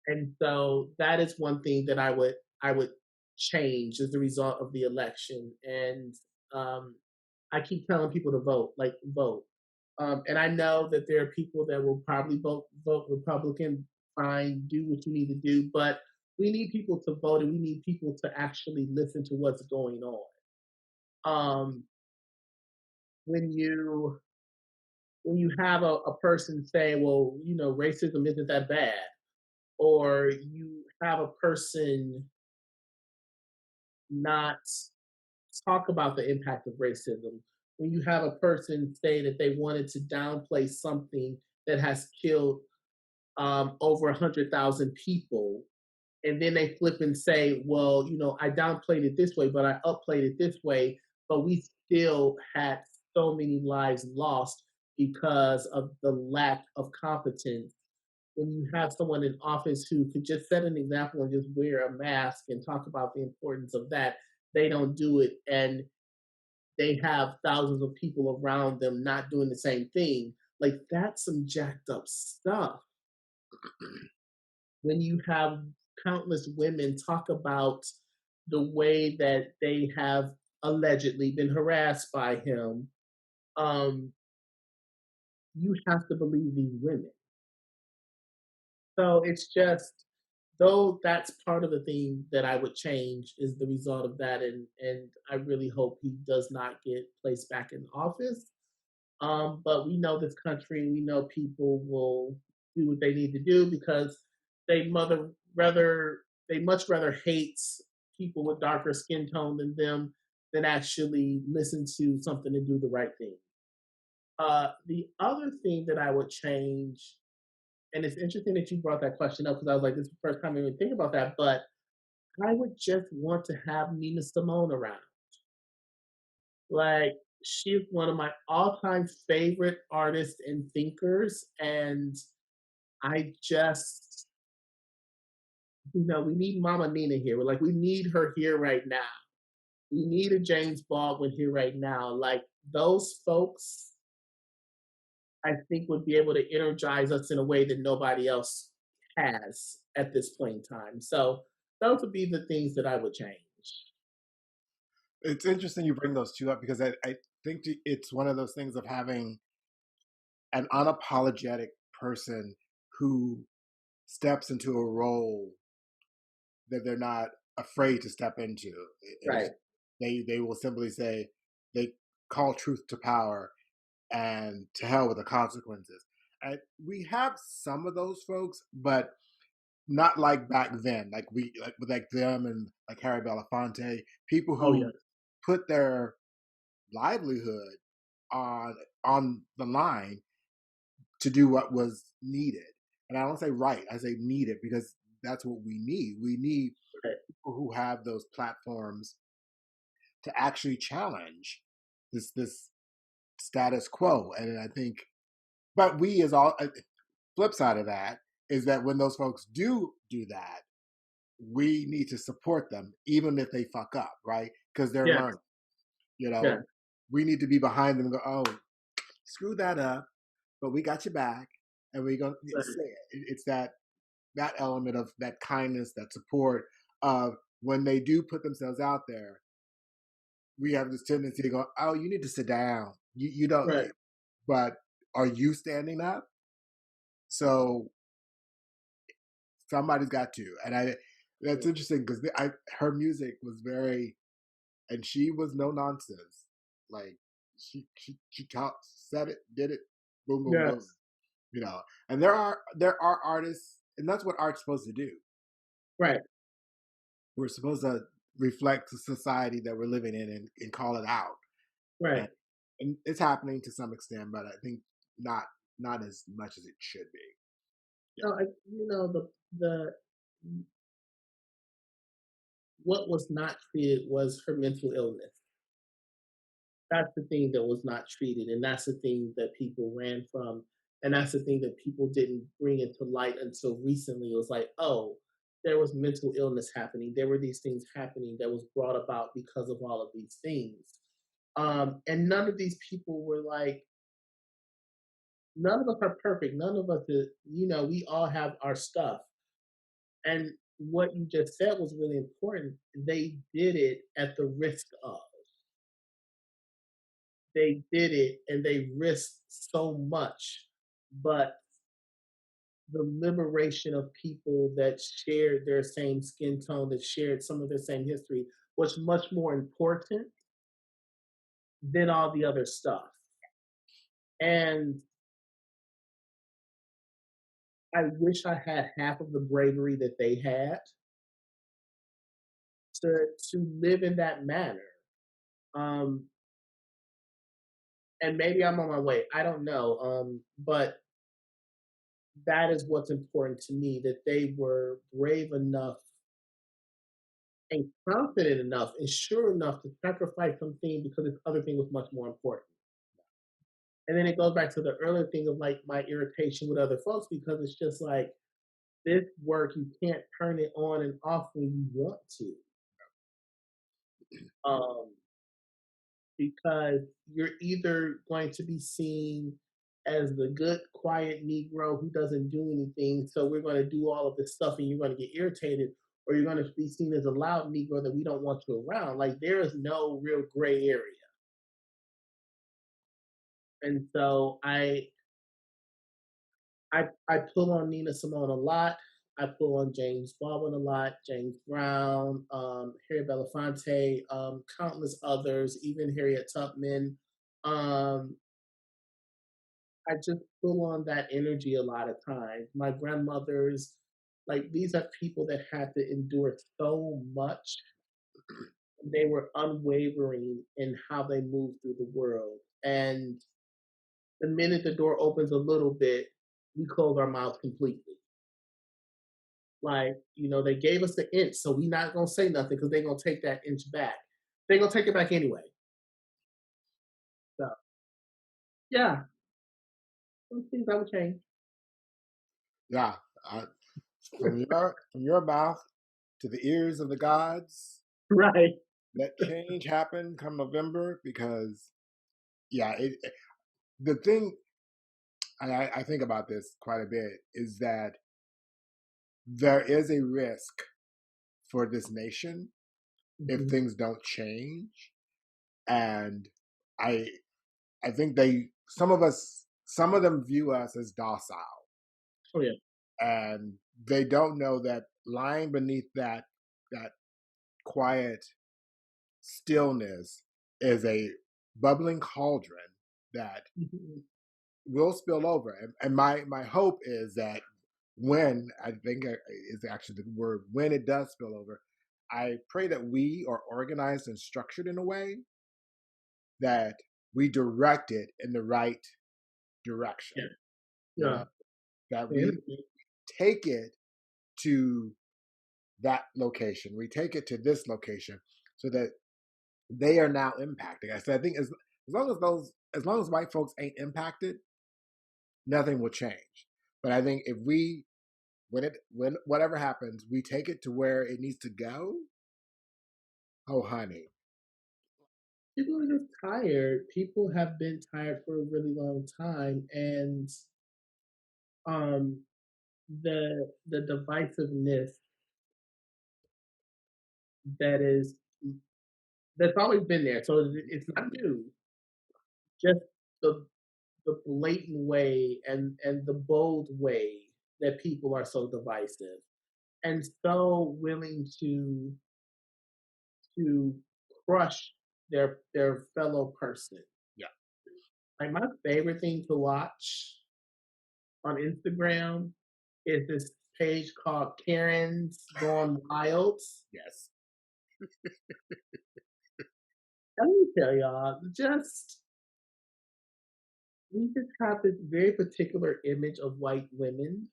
Speaker 2: And so that is one thing that I would change as a result of the election. And um, I keep telling people to vote, like vote. And I know that there are people that will probably vote Republican. Fine, do what you need to do, but we need people to vote, and we need people to actually listen to what's going on. Um, when you when you have a person say, "Well, racism isn't that bad," or you have a person not talk about the impact of racism. When you have a person say that they wanted to downplay something that has killed over 100,000 people, and then they flip and say, well, I downplayed it this way, but I upplayed it this way, but we still had so many lives lost because of the lack of competence. When you have someone in office who could just set an example and just wear a mask and talk about the importance of that, they don't do it. And they have thousands of people around them not doing the same thing. Like that's some jacked up stuff. When you have countless women talk about the way that they have allegedly been harassed by him, um, you have to believe these women. So it's just though that's part of the thing that I would change is the result of that, and I really hope he does not get placed back in office. But we know this country, we know people will do what they need to do because they mother rather they much rather hate people with darker skin tone than them than actually listen to something and do the right thing. The other thing that I would change, and it's interesting that you brought that question up because I was like, this is the first time I even think about that, but I would just want to have Nina Simone around. Like, she's one of my all-time favorite artists and thinkers, and I just, we need Mama Nina here. We're like, we need her here right now. We need a James Baldwin here right now. Like those folks, I think would be able to energize us in a way that nobody else has at this point in time. So those would be the things that I would change.
Speaker 1: It's interesting you bring those two up because I think it's one of those things of having an unapologetic person who steps into a role that they're not afraid to step into.
Speaker 2: Right.
Speaker 1: They will simply say they call truth to power and to hell with the consequences. And we have some of those folks, but not like back then. Like them and like Harry Belafonte, people
Speaker 2: Oh yeah.
Speaker 1: who put their livelihood on on the line to do what was needed. And I don't say right, I say needed because that's what we need. We need
Speaker 2: Right.
Speaker 1: people who have those platforms to actually challenge this status quo. And I think, but we as all flip side of that is that when those folks do that, we need to support them even if they fuck up, right? Because they're
Speaker 2: Yes.
Speaker 1: learning. You know,
Speaker 2: Yes.
Speaker 1: we need to be behind them and go, oh, screw that up, but we got your back, and we're gonna
Speaker 2: Right.
Speaker 1: say it. It's that element of that kindness, that support of when they do put themselves out there. We have this tendency to go, oh, you need to sit down. You don't,
Speaker 2: Right.
Speaker 1: but are you standing up? So somebody's got to, and I. That's interesting because I her music was very, and she was no nonsense. Like she taught, said it, did it, boom, boom, boom.
Speaker 2: Yes.
Speaker 1: You know, and there are artists, and that's what art's supposed to do.
Speaker 2: Right.
Speaker 1: We're supposed to reflect the society that we're living in and call it out. And,
Speaker 2: Right.
Speaker 1: and it's happening to some extent, but I think not not as much as it should be.
Speaker 2: No, the what was not treated was her mental illness. That's the thing that was not treated, and that's the thing that people ran from, and that's the thing that people didn't bring into light until recently. It was like, oh, there was mental illness happening. There were these things happening that was brought about because of all of these things. And none of these people were like, none of us are perfect. None of us is, we all have our stuff. And what you just said was really important. They did it at the risk of. They did it and they risked so much. But the liberation of people that shared their same skin tone, that shared some of their same history, was much more important than all the other stuff. And I wish I had half of the bravery that they had to live in that manner. Um, and maybe I'm on my way. I don't know. But that is what's important to me, that they were brave enough and confident enough and sure enough to sacrifice something because this other thing was much more important. And then it goes back to the earlier thing of like my irritation with other folks, because it's just like this work, you can't turn it on and off when you want to. Um, because you're either going to be seen as the good, quiet Negro who doesn't do anything, so we're going to do all of this stuff and you're going to get irritated, or you're going to be seen as a loud Negro that we don't want you around. Like, there is no real gray area. And so I pull on Nina Simone a lot. I pull on James Baldwin a lot, James Brown, Harry Belafonte, countless others, even Harriet Tubman. Um, I just pull on that energy a lot of times. My grandmothers, like, these are people that had to endure so much. They were unwavering in how they moved through the world. And the minute the door opens a little bit, we close our mouths completely. Like, they gave us the inch, so we not gonna say nothing because they're gonna take that inch back. They're gonna take it back anyway. So yeah, some things I would change.
Speaker 1: Yeah, I, from your mouth to the ears of the gods,
Speaker 2: Right.
Speaker 1: let change happen come November because yeah, the thing I think about this quite a bit is that there is a risk for this nation if
Speaker 2: Mm-hmm.
Speaker 1: things don't change, and I I think some of them view us as docile,
Speaker 2: Oh yeah.
Speaker 1: and they don't know that lying beneath that quiet stillness is a bubbling cauldron that
Speaker 2: Mm-hmm.
Speaker 1: will spill over. And my hope is that when I think is actually the word when it does spill over, I pray that we are organized and structured in a way that we direct it in the right direction.
Speaker 2: Yeah.
Speaker 1: You
Speaker 2: Yeah.
Speaker 1: know, that
Speaker 2: The
Speaker 1: we
Speaker 2: energy.
Speaker 1: take it to that location, we take it to this location, so that they are now impacting. I said, I think as long as white folks ain't impacted, nothing will change. But I think if we when whatever happens, we take it to where it needs to go. Oh, honey,
Speaker 2: People are just tired. People have been tired for a really long time, and um, the divisiveness that is that's always been there. So it's not new. Just the blatant way and the bold way that people are so divisive and so willing to crush their fellow person.
Speaker 1: yeah,
Speaker 2: Like, my favorite thing to watch on Instagram is this page called Karen's Gone Wild.
Speaker 1: yes,
Speaker 2: Let me tell y'all, just we just have this very particular image of white women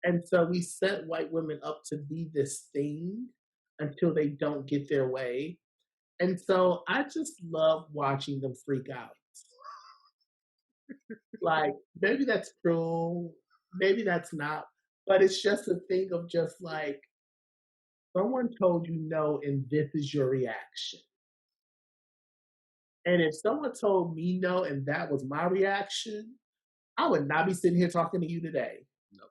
Speaker 2: And so we set white women up to be this thing until they don't get their way. And so I just love watching them freak out. Like, maybe that's cruel, maybe that's not, but it's just a thing of just like, someone told you no, and this is your reaction. And if someone told me no and that was my reaction, I would not be sitting here talking to you today.
Speaker 1: No.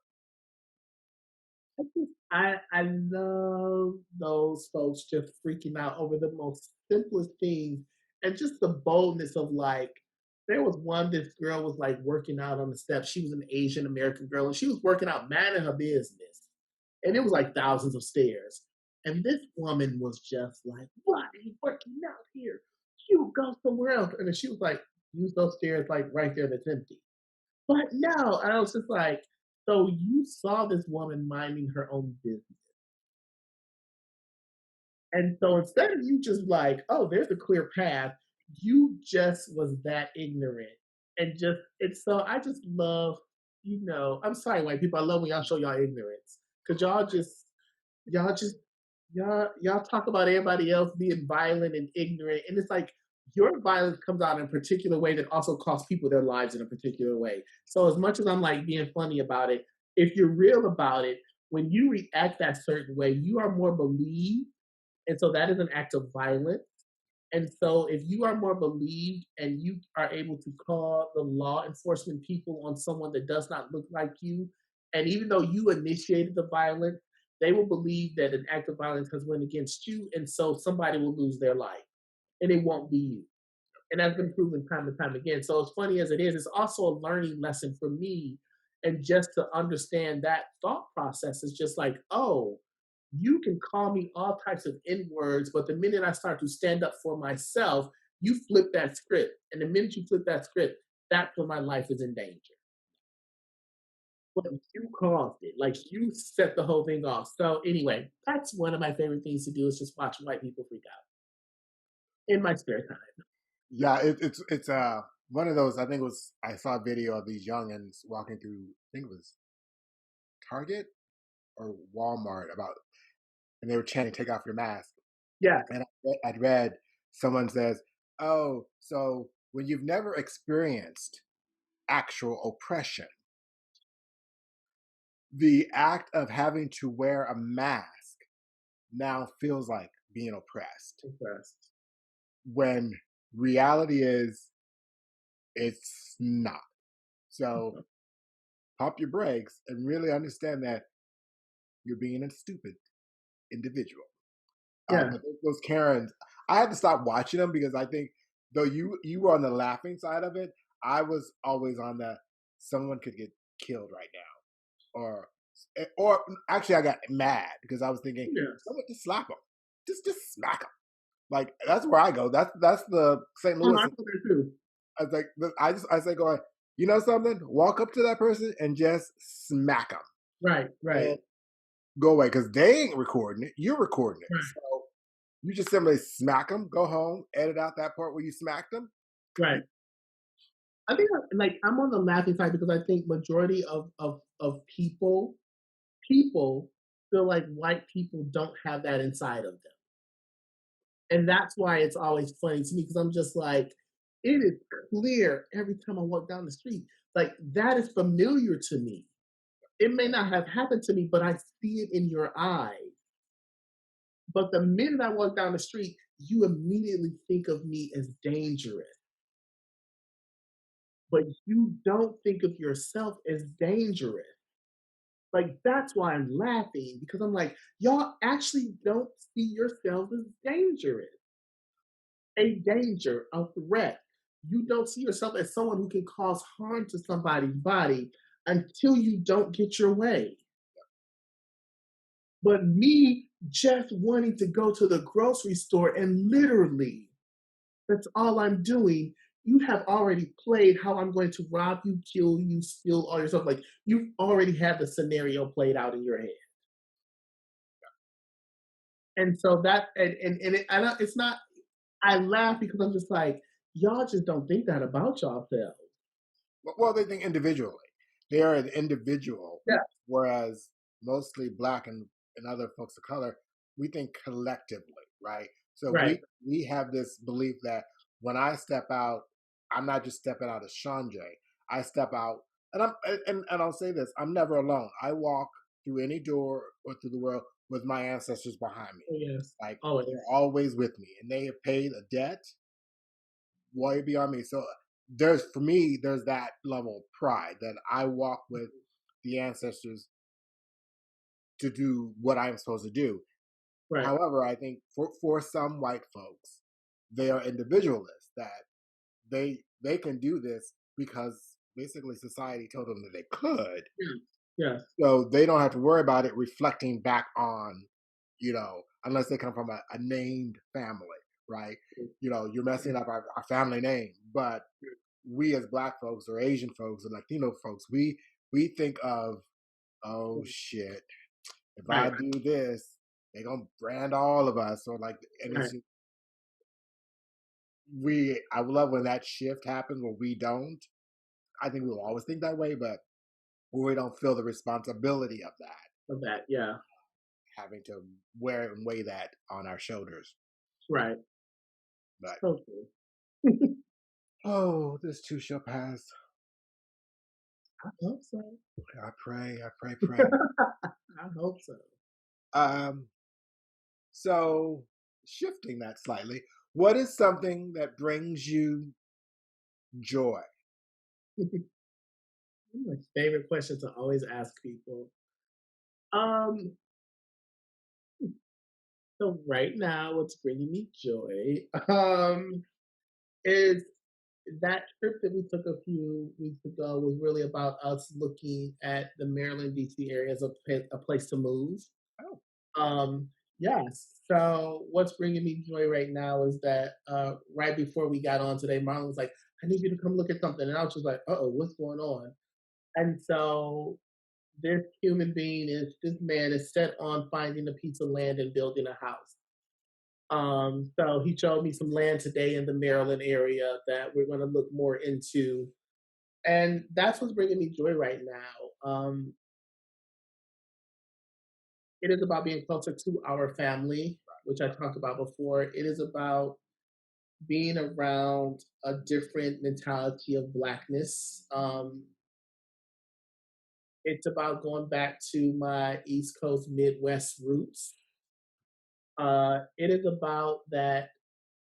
Speaker 2: I love those folks just freaking out over the most simplest things and just the boldness of like, there was one, this girl was like working out on the steps. She was an Asian American girl and she was working out, minding her business. And it was like thousands of stairs. And this woman was just like, "What are you working out here? You go somewhere else." And then she was like, "Use those stairs like right there that's empty." But no, and I was just like, so you saw this woman minding her own business. And so instead of you just like, oh, there's a clear path, you just was that ignorant. And just, it's so, I just love, I'm sorry, white people, I love when y'all show y'all ignorance. Cause y'all just, y'all talk about everybody else being violent and ignorant. And it's like, your violence comes out in a particular way that also costs people their lives in a particular way. So as much as I'm like being funny about it, if you're real about it, when you react that certain way, you are more believed, and so that is an act of violence. And so if you are more believed and you are able to call the law enforcement people on someone that does not look like you, and even though you initiated the violence, they will believe that an act of violence has went against you, and so somebody will lose their life, and it won't be you. And that's been proven time and time again. So as funny as it is, it's also a learning lesson for me. And just to understand that thought process is just like, oh, you can call me all types of N words, but the minute I start to stand up for myself, you flip that script. And the minute you flip that script, that's when my life is in danger. But you caused it. Like you set the whole thing off. So anyway, that's one of my favorite things to do is just watch white people freak out in my spare time.
Speaker 1: Yeah, it's one of those. I think it was I saw a video of these youngins walking through. I think it was Target or Walmart about, and they were chanting, "Take off your mask."
Speaker 2: Yeah.
Speaker 1: And I'd read someone says, "Oh, so when you've never experienced actual oppression, the act of having to wear a mask now feels like being oppressed."
Speaker 2: Impressed.
Speaker 1: When reality is, it's not. So pump your brakes and really understand that you're being a stupid individual.
Speaker 2: Yeah.
Speaker 1: But those Karens, I had to stop watching them because I think though you were on the laughing side of it, I was always on the someone could get killed right now, or actually I got mad because I was thinking
Speaker 2: Yes.
Speaker 1: someone just slap them, just smack them. Like that's where I go. That's the St.
Speaker 2: Oh,
Speaker 1: Louis.
Speaker 2: I know that too.
Speaker 1: I was like, I say going, you know something? Walk up to that person and just smack them
Speaker 2: Right,
Speaker 1: and
Speaker 2: right,
Speaker 1: go away because they ain't recording it. You're recording it.
Speaker 2: right,
Speaker 1: So you just simply smack them, go home, edit out that part where you smacked them.
Speaker 2: right. I think like I'm on the laughing side because I think majority of people feel like white people don't have that inside of them, and that's why it's always funny to me because I'm just like, it is clear every time I walk down the street, like that is familiar to me. It may not have happened to me, but I see it in your eyes. But the minute I walk down the street, you immediately think of me as dangerous. But you don't think of yourself as dangerous. Like that's why I'm laughing because I'm like, y'all actually don't see yourselves as dangerous, a danger, a threat. You don't see yourself as someone who can cause harm to somebody's body until you don't get your way. But me just wanting to go to the grocery store and literally that's all I'm doing. You have already played how I'm going to rob you, kill you, steal all your stuff. Like you've already had the scenario played out in your head. And so that and it's not. I laugh because I'm just like y'all just don't think that about yourselves.
Speaker 1: Well, they think individually. they're an individual,
Speaker 2: Yeah,
Speaker 1: whereas mostly black and other folks of color, we think collectively, right? So
Speaker 2: right,
Speaker 1: we have this belief that when I step out, I'm not just stepping out as ShawnJ. I step out, and I'll say this: I'm never alone. I walk through any door or through the world with my ancestors behind me.
Speaker 2: oh, yes,
Speaker 1: Like they're
Speaker 2: always,
Speaker 1: always with me, and they have paid a debt way beyond me. So there's for me, there's that level of pride that I walk with the ancestors to do what I'm supposed to do.
Speaker 2: right,
Speaker 1: However, I think for some white folks, they are individualists that they can do this because basically society told them that they could.
Speaker 2: yes, yes,
Speaker 1: So they don't have to worry about it reflecting back on, unless they come from a named family, right? You're messing up our family name. But we as black folks or Asian folks or Latino folks, we think of, oh shit, if I
Speaker 2: right,
Speaker 1: do this, they're gonna brand all of us or and
Speaker 2: right,
Speaker 1: I love when that shift happens where we don't. I think we'll always think that way, but we don't feel the responsibility of that,
Speaker 2: of that, yeah,
Speaker 1: having to wear and weigh that on our shoulders.
Speaker 2: right,
Speaker 1: But
Speaker 2: so true.
Speaker 1: oh, this too shall pass.
Speaker 2: I hope so.
Speaker 1: I pray, I pray, pray.
Speaker 2: I hope so.
Speaker 1: Um, so shifting that slightly, what is something that brings you joy?
Speaker 2: My favorite question to always ask people. Um, so right now, what's bringing me joy, is that trip that we took a few weeks ago was really about us looking at the Maryland, DC area as a place to move.
Speaker 1: Oh,
Speaker 2: Um, yes. So what's bringing me joy right now is that right before we got on today, Marlon was like, "I need you to come look at something," and I was just like, "Uh oh, what's going on?" And so this man is set on finding a piece of land and building a house. So he showed me some land today in the Maryland area that we're going to look more into, and that's what's bringing me joy right now. It is about being closer to our family, which I talked about before. It is about being around a different mentality of blackness. It's about going back to my East Coast Midwest roots. It is about that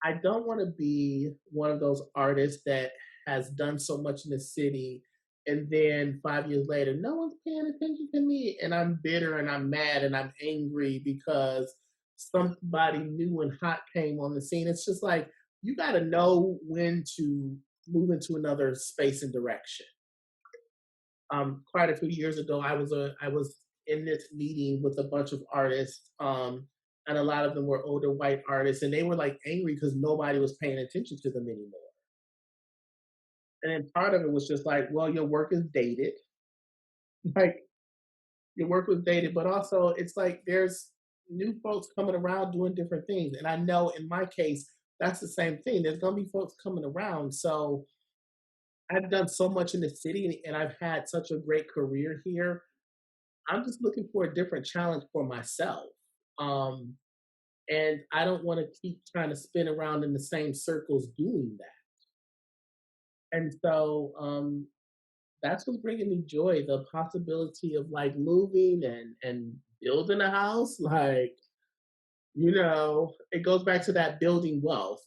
Speaker 2: I don't want to be one of those artists that has done so much in the city and then 5 years later, no one's paying attention to me. And I'm bitter and I'm mad and I'm angry because somebody new and hot came on the scene. It's just like, you got to know when to move into another space and direction. Quite a few years ago, I was in this meeting with a bunch of artists, and a lot of them were older white artists, and they were like angry because nobody was paying attention to them anymore. And then part of it was just like, well, your work is dated, like your work was dated, but also it's like there's new folks coming around doing different things, and I know in my case that's the same thing. There's gonna be folks coming around, so I've done so much in the city, and I've had such a great career here. I'm just looking for a different challenge for myself. Um, and I don't want to keep trying to spin around in the same circles doing that. And so that's what's bringing me joy, the possibility of like moving and building a house. Like, it goes back to that building wealth.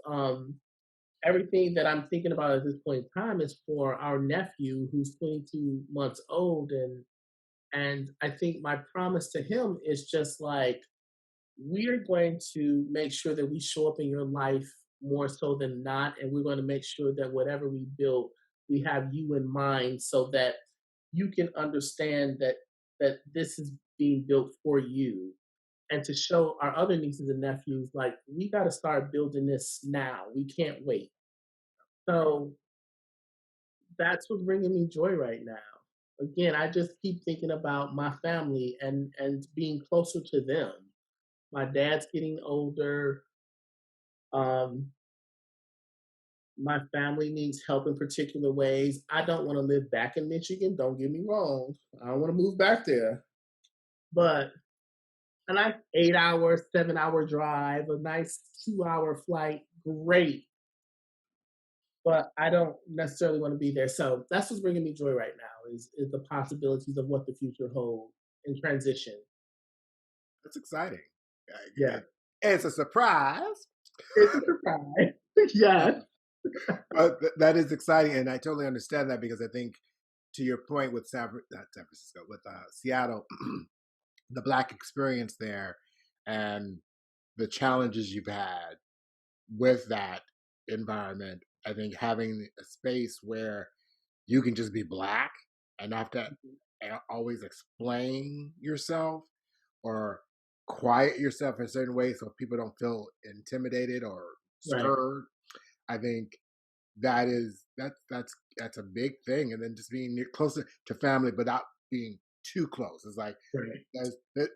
Speaker 2: Everything that I'm thinking about at this point in time is for our nephew who's 22 months old. And I think my promise to him is just like, we're going to make sure that we show up in your life more so than not. And we're going to make sure that whatever we build, we have you in mind so that you can understand that this is being built for you. And to show our other nieces and nephews, like, we got to start building this now. We can't wait. So that's what's bringing me joy right now. Again, I just keep thinking about my family and being closer to them. My dad's getting older. Um, My family needs help in particular ways. I don't want to live back in Michigan. Don't get me wrong. I don't want to move back there. But a nice 8 hour, 7 hour drive, a nice 2 hour flight, great. But I don't necessarily want to be there. So that's what's bringing me joy right now is the possibilities of what the future holds in transition.
Speaker 1: That's exciting.
Speaker 2: Yeah,
Speaker 1: It's a surprise,
Speaker 2: it's a surprise. Yes,
Speaker 1: but that is exciting, and I totally understand that because I think, to your point with not San Francisco, with Seattle, the Black experience there, and the challenges you've had with that environment. I think having a space where you can just be Black and not have to always explain yourself or quiet yourself in a certain way so people don't feel intimidated or
Speaker 2: right,
Speaker 1: scared. I think that's a big thing, and then just being closer to family, but not being too close. It's like
Speaker 2: right.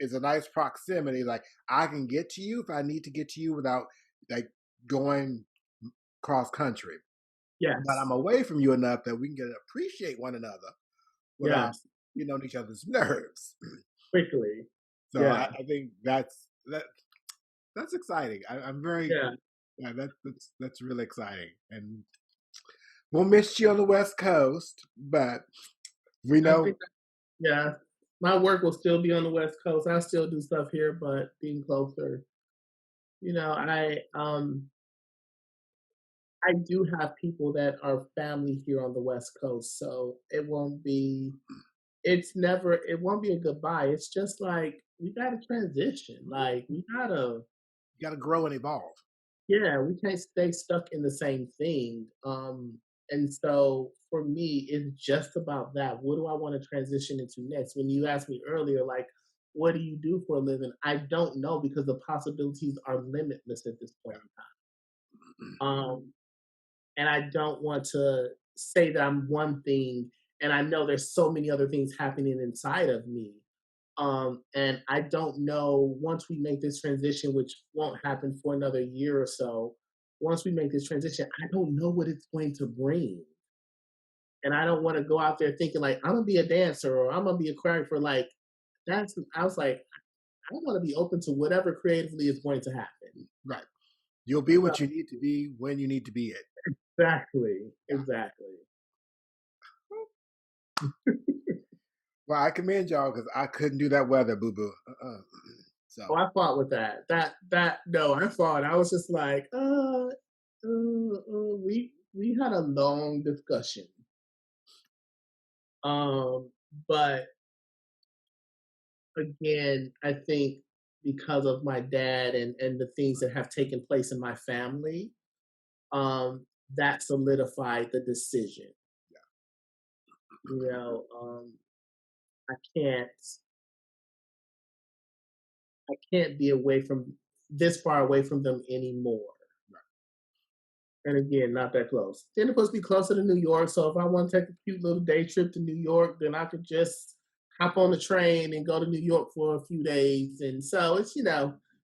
Speaker 1: it's a nice proximity. Like I can get to you if I need to get to you without like going cross country, but I'm
Speaker 2: Yes,
Speaker 1: away from you enough that we can get to appreciate one another without
Speaker 2: yes,
Speaker 1: on each other's nerves.
Speaker 2: quickly.
Speaker 1: So
Speaker 2: Yeah,
Speaker 1: I think that's exciting. I'm very
Speaker 2: yeah.
Speaker 1: yeah, that's really exciting, and we'll miss you on the West Coast, but we
Speaker 2: I
Speaker 1: know
Speaker 2: think yeah. My work will still be on the West Coast. I still do stuff here, but being closer. I do have people that are family here on the West Coast, so it won't be a goodbye. It's just like we gotta transition. Like we gotta
Speaker 1: you got to grow and evolve.
Speaker 2: yeah, we can't stay stuck in the same thing. And so for me, it's just about that. What do I want to transition into next? When you asked me earlier, like, what do you do for a living? I don't know because the possibilities are limitless at this point in time. And I don't want to say that I'm one thing, and I know there's so many other things happening inside of me. And I don't know once we make this transition, which won't happen for another year or so. Once we make this transition, I don't know what it's going to bring, and I don't want to go out there thinking like I'm gonna be a dancer or I'm gonna be a choreographer. Like that's, I was like, I want to be open to whatever creatively is going to happen.
Speaker 1: Right. You'll be
Speaker 2: So,
Speaker 1: what you need to be when you need to be it.
Speaker 2: exactly,
Speaker 1: Yeah.
Speaker 2: exactly.
Speaker 1: Well, I commend y'all because I couldn't do that weather, boo boo.
Speaker 2: Oh,
Speaker 1: So
Speaker 2: I fought with that. No, I fought. I was just like, we had a long discussion. Um, but again, I think because of my dad and the things that have taken place in my family, that solidified the decision. You know, I can't I can't be away from this far away from them anymore. And again, not that close. Then it's supposed to be closer to New York. So if I want to take a cute little day trip to New York, then I could just hop on the train and go to New York for a few days. And so it's,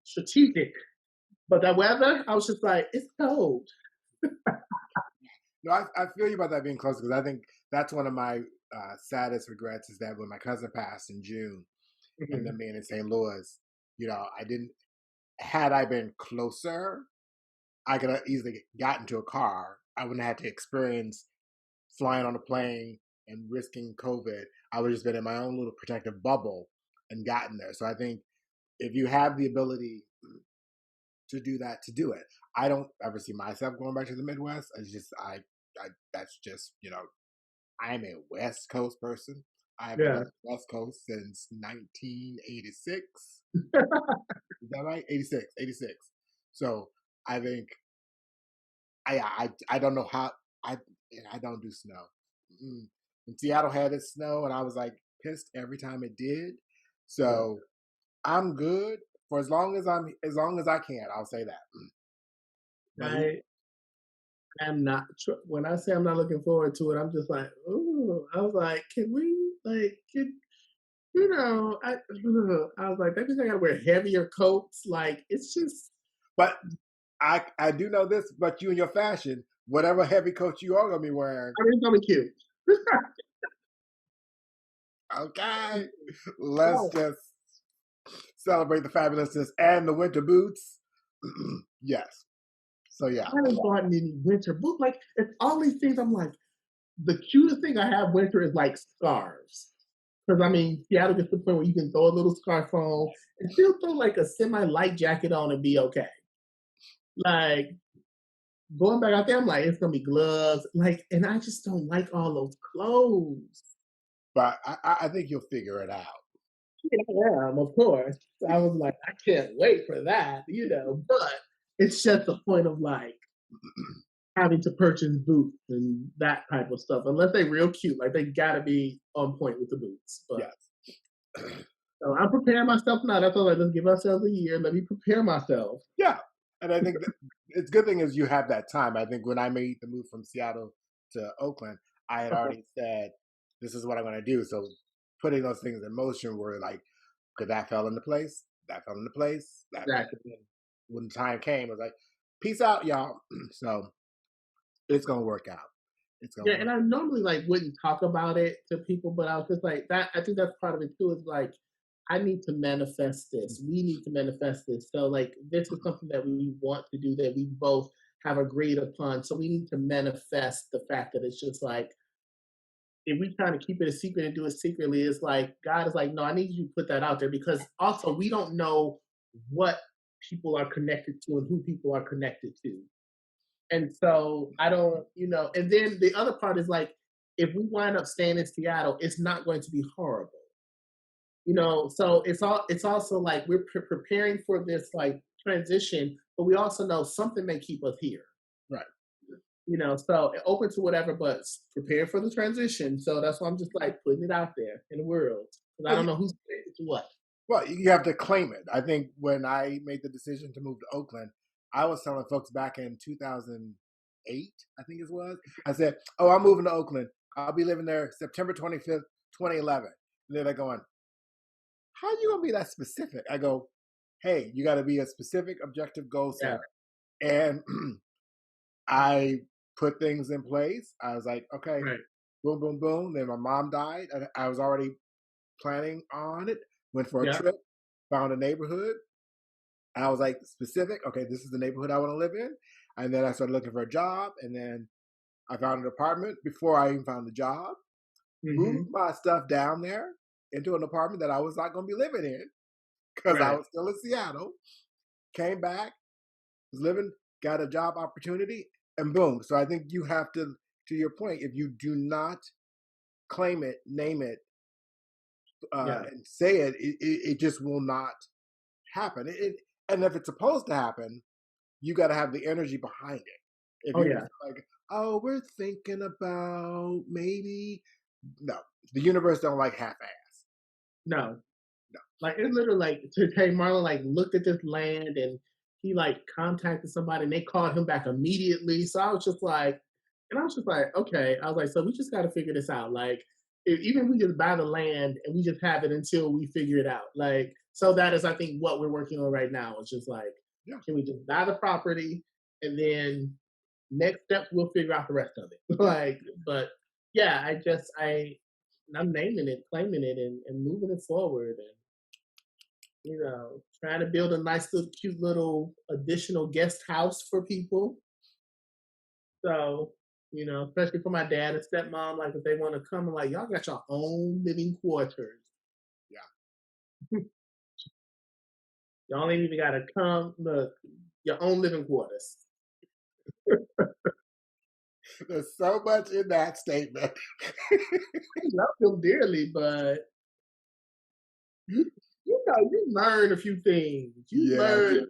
Speaker 2: strategic. But that weather, I was just like, it's cold.
Speaker 1: no, I feel you about that being close because I think that's one of my saddest regrets is that when my cousin passed in June and then
Speaker 2: Mhm.
Speaker 1: being in St. Louis, I didn't. Had I been closer, I could have easily got into a car. I wouldn't have had to experience flying on a plane and risking COVID. I would have just been in my own little protective bubble and gotten there. So I think if you have the ability to do that, to do it. I don't ever see myself going back to the Midwest. It's just I that's just I'm a West Coast person. I've been on
Speaker 2: Yeah.
Speaker 1: the West Coast since 1986. Is that right? 86, 86. So I think I don't know how I don't do snow. Mm. And Seattle had its snow, and I was like pissed every time it did.
Speaker 2: Yeah.
Speaker 1: So I'm good for as long as I can. I'll say that. But who
Speaker 2: I am not, when I say I'm not looking forward to it, I'm just like, ooh, I was like, can we, like, I was like, that means I gotta wear heavier coats. Like, it's just,
Speaker 1: But I do know this, but you and your fashion, whatever heavy coat you are gonna be wearing.
Speaker 2: I mean, it's gonna be cute.
Speaker 1: Okay, let's
Speaker 2: No,
Speaker 1: just celebrate the fabulousness and the winter boots. Yes. So yeah.
Speaker 2: I haven't bought any winter boots. Like, it's all these things. I'm like, the cutest thing I have winter is like scarves. Because I mean, Seattle gets to the point where you can throw a little scarf on and still throw like a semi light jacket on and be okay. Like going back out there, I'm like, it's gonna be gloves. Like, and I just don't like all those clothes.
Speaker 1: But I think you'll figure it out.
Speaker 2: Yeah, of course. I was like, I can't wait for that. But it's just the point of like having to purchase boots and that type of stuff. Unless they're real cute, like they gotta be on point with the boots. But
Speaker 1: Yes.
Speaker 2: so I'm preparing myself now. That's all. Like, let's give ourselves a year. Let me prepare myself.
Speaker 1: Yeah. And I think that it's good thing is you have that time. I think when I made the move from Seattle to Oakland, I had already said, this is what I'm going to do. So putting those things in motion were like, because that fell into place, that fell into place.
Speaker 2: Exactly.
Speaker 1: When the time came, I was like, peace out, y'all. So it's going to work out. It's going
Speaker 2: Yeah,
Speaker 1: to
Speaker 2: and
Speaker 1: work.
Speaker 2: I normally like wouldn't talk about it to people, but I was just like that. I think that's part of it too. Is like I need to manifest this. We need to manifest this. So like this is something that we want to do that we both have agreed upon. So we need to manifest the fact that it's just like if we trying to keep it a secret and do it secretly, it's like God is like, no, I need you to put that out there because also we don't know what people are connected to and who people are connected to. And so I don't. And then the other part is like, if we wind up staying in Seattle, it's not going to be horrible. So it's also like we're preparing for this like transition, but we also know something may keep us here.
Speaker 1: Right.
Speaker 2: So open to whatever, but prepare for the transition. So that's why I'm just like putting it out there in the world. 'Cause I
Speaker 1: Well,
Speaker 2: don't know who's connected to what.
Speaker 1: well, you have to claim it. I think when I made the decision to move to Oakland, I was telling folks back in 2008, I think it was. I said, "Oh, I'm moving to Oakland. I'll be living there September 25th, 2011." And they're like going, "How are you gonna be that specific?" I go, "Hey, you got to be a specific, objective goal
Speaker 2: Yeah,
Speaker 1: setter." And I put things in place. I was like, "Okay,
Speaker 2: right.
Speaker 1: boom, boom, boom." Then my mom died, and I was already planning on it. Went for a
Speaker 2: Yeah.
Speaker 1: trip, found a neighborhood. I was like specific. Okay, this is the neighborhood I want to live in. And then I started looking for a job, and then I found an apartment before I even found the job. Moved
Speaker 2: Hmm.
Speaker 1: my stuff down there into an apartment that I was not going to be living in because I
Speaker 2: Right.
Speaker 1: was still in Seattle. Came back, was living, got a job opportunity, and boom. So I think you have to your point, if you do not claim it, name it,
Speaker 2: Yeah.
Speaker 1: and say it just will not happen. And if it's supposed to happen, you got to have the energy behind it. If
Speaker 2: Oh
Speaker 1: you're
Speaker 2: yeah.
Speaker 1: just like, oh, we're thinking about maybe, no, the universe don't like half-ass.
Speaker 2: No.
Speaker 1: No.
Speaker 2: Like it's literally like Terry Marlon like looked at this land and he like contacted somebody and they called him back immediately. So I was just like, and I was just like, okay. I was like, so we just got to figure this out. Like, even if we just buy the land and we just have it until we figure it out. Like, so that is I think what we're working on right now. It's just like,
Speaker 1: Yeah.
Speaker 2: can we just buy the property and then next steps we'll figure out the rest of it. Like, but yeah, I'm naming it, claiming it, and moving it forward, and trying to build a nice little cute little additional guest house for people. So, especially for my dad and stepmom, like if they want to come and like y'all got your own living quarters.
Speaker 1: Yeah.
Speaker 2: Y'all ain't even gotta come look your own living quarters.
Speaker 1: There's so much in that statement.
Speaker 2: I love them dearly, but you learn a few things. You
Speaker 1: Yeah.
Speaker 2: learn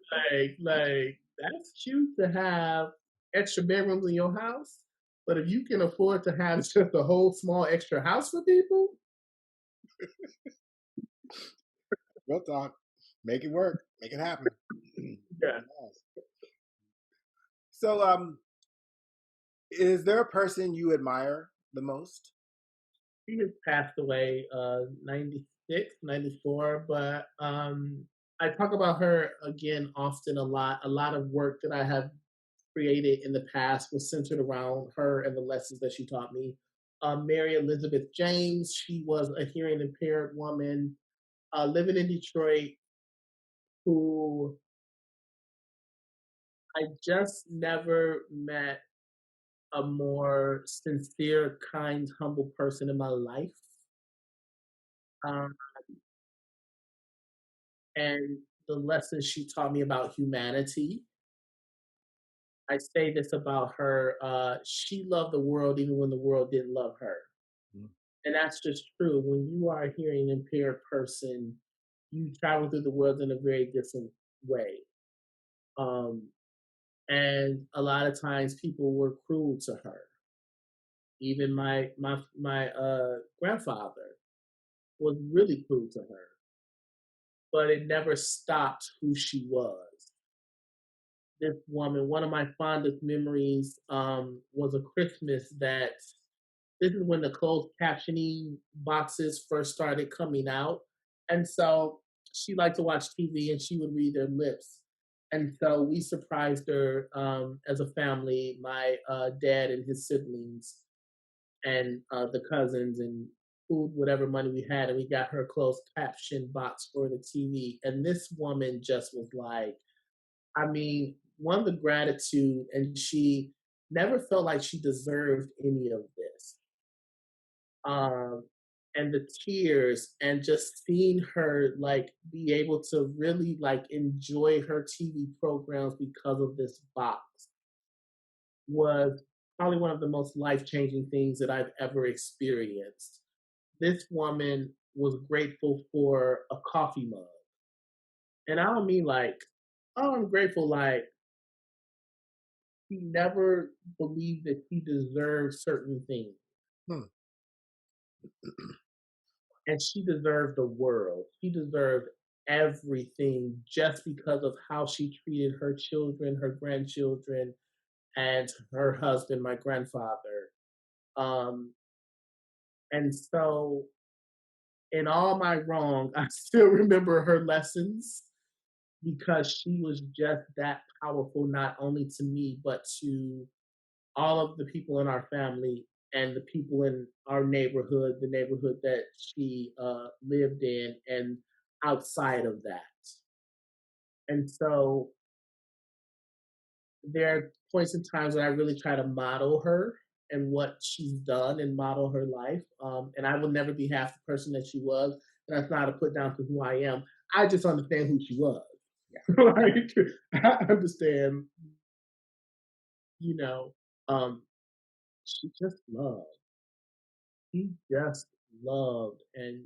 Speaker 2: like that's cute to have extra bedrooms in your house, but if you can afford to have just a whole small extra house for people,
Speaker 1: Real talk. Make it work. Make it happen.
Speaker 2: yeah.
Speaker 1: So, is there a person you admire the most?
Speaker 2: She has passed away 96, 94, but I talk about her again often a lot of work that I have created in the past was centered around her and the lessons that she taught me. Mary Elizabeth James, she was a hearing impaired woman living in Detroit who I just never met a more sincere, kind, humble person in my life. Um, and the lessons she taught me about humanity. I say this about her. She loved the world even when the world didn't love her.
Speaker 1: Mm.
Speaker 2: And that's just true. When you are a hearing impaired person, you travel through the world in a very different way. Um, and a lot of times people were cruel to her. Even my grandfather was really cruel to her, but it never stopped who she was. This woman, one of my fondest memories was a Christmas that this is when the closed captioning boxes first started coming out. And so she liked to watch TV and she would read their lips. And so we surprised her as a family, my dad and his siblings and the cousins, and food, whatever money we had. And we got her a closed caption box for the TV. And this woman just was like, I mean, one of the gratitude, and she never felt like she deserved any of this. Um, and the tears, and just seeing her like be able to really like enjoy her TV programs because of this box was probably one of the most life changing things that I've ever experienced. This woman was grateful for a coffee mug. And I don't mean like, oh, I'm grateful, like, he never believed that he deserved certain things.
Speaker 1: Hmm.
Speaker 2: And she deserved the world. She deserved everything just because of how she treated her children, her grandchildren, and her husband, my grandfather. Um, and so, in all my wrong, I still remember her lessons because she was just that powerful, not only to me, but to all of the people in our family and the people in our neighborhood, the neighborhood that she lived in, and outside of that. And so there are points in times when I really try to model her and what she's done and model her life. And I will never be half the person that she was. And that's not a put down to who I am. I just understand who she was. Yeah. Like, I understand, you know, um, she just loved. He just loved, and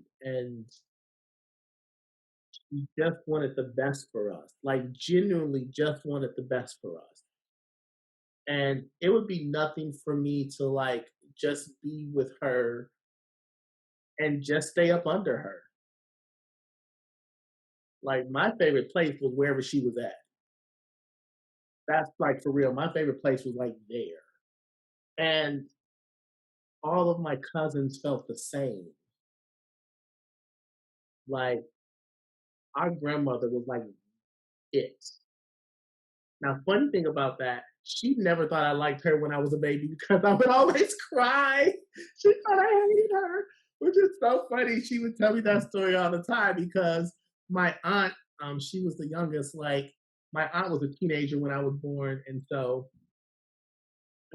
Speaker 2: he just wanted the best for us. Like, genuinely just wanted the best for us. And it would be nothing for me to like just be with her and just stay up under her. Like, my favorite place was wherever she was at. That's like for real. My favorite place was like there. And all of my cousins felt the same. Like, our grandmother was like it. Now, funny thing about that, she never thought I liked her when I was a baby because I would always cry. She thought I hated her, which is so funny. She would tell me that story all the time because my aunt, she was the youngest. Like, my aunt was a teenager when I was born, and so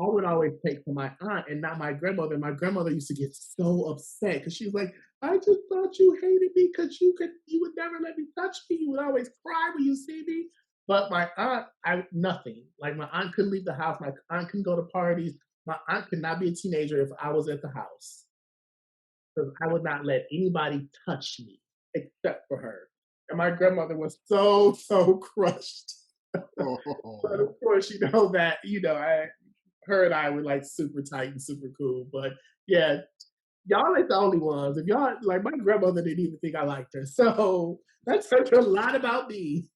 Speaker 2: I would always take to my aunt and not my grandmother. My grandmother used to get so upset because she was like, "I just thought you hated me because you would never let me touch me. You would always cry when you see me." But my aunt, nothing. Like, my aunt couldn't leave the house. My aunt couldn't go to parties. My aunt could not be a teenager if I was at the house because I would not let anybody touch me except for her. And my grandmother was so crushed.
Speaker 1: Oh.
Speaker 2: But of course, her and I were like super tight and super cool. But yeah, y'all ain't the only ones. If y'all like, my grandmother didn't even think I liked her. So that says a lot about me.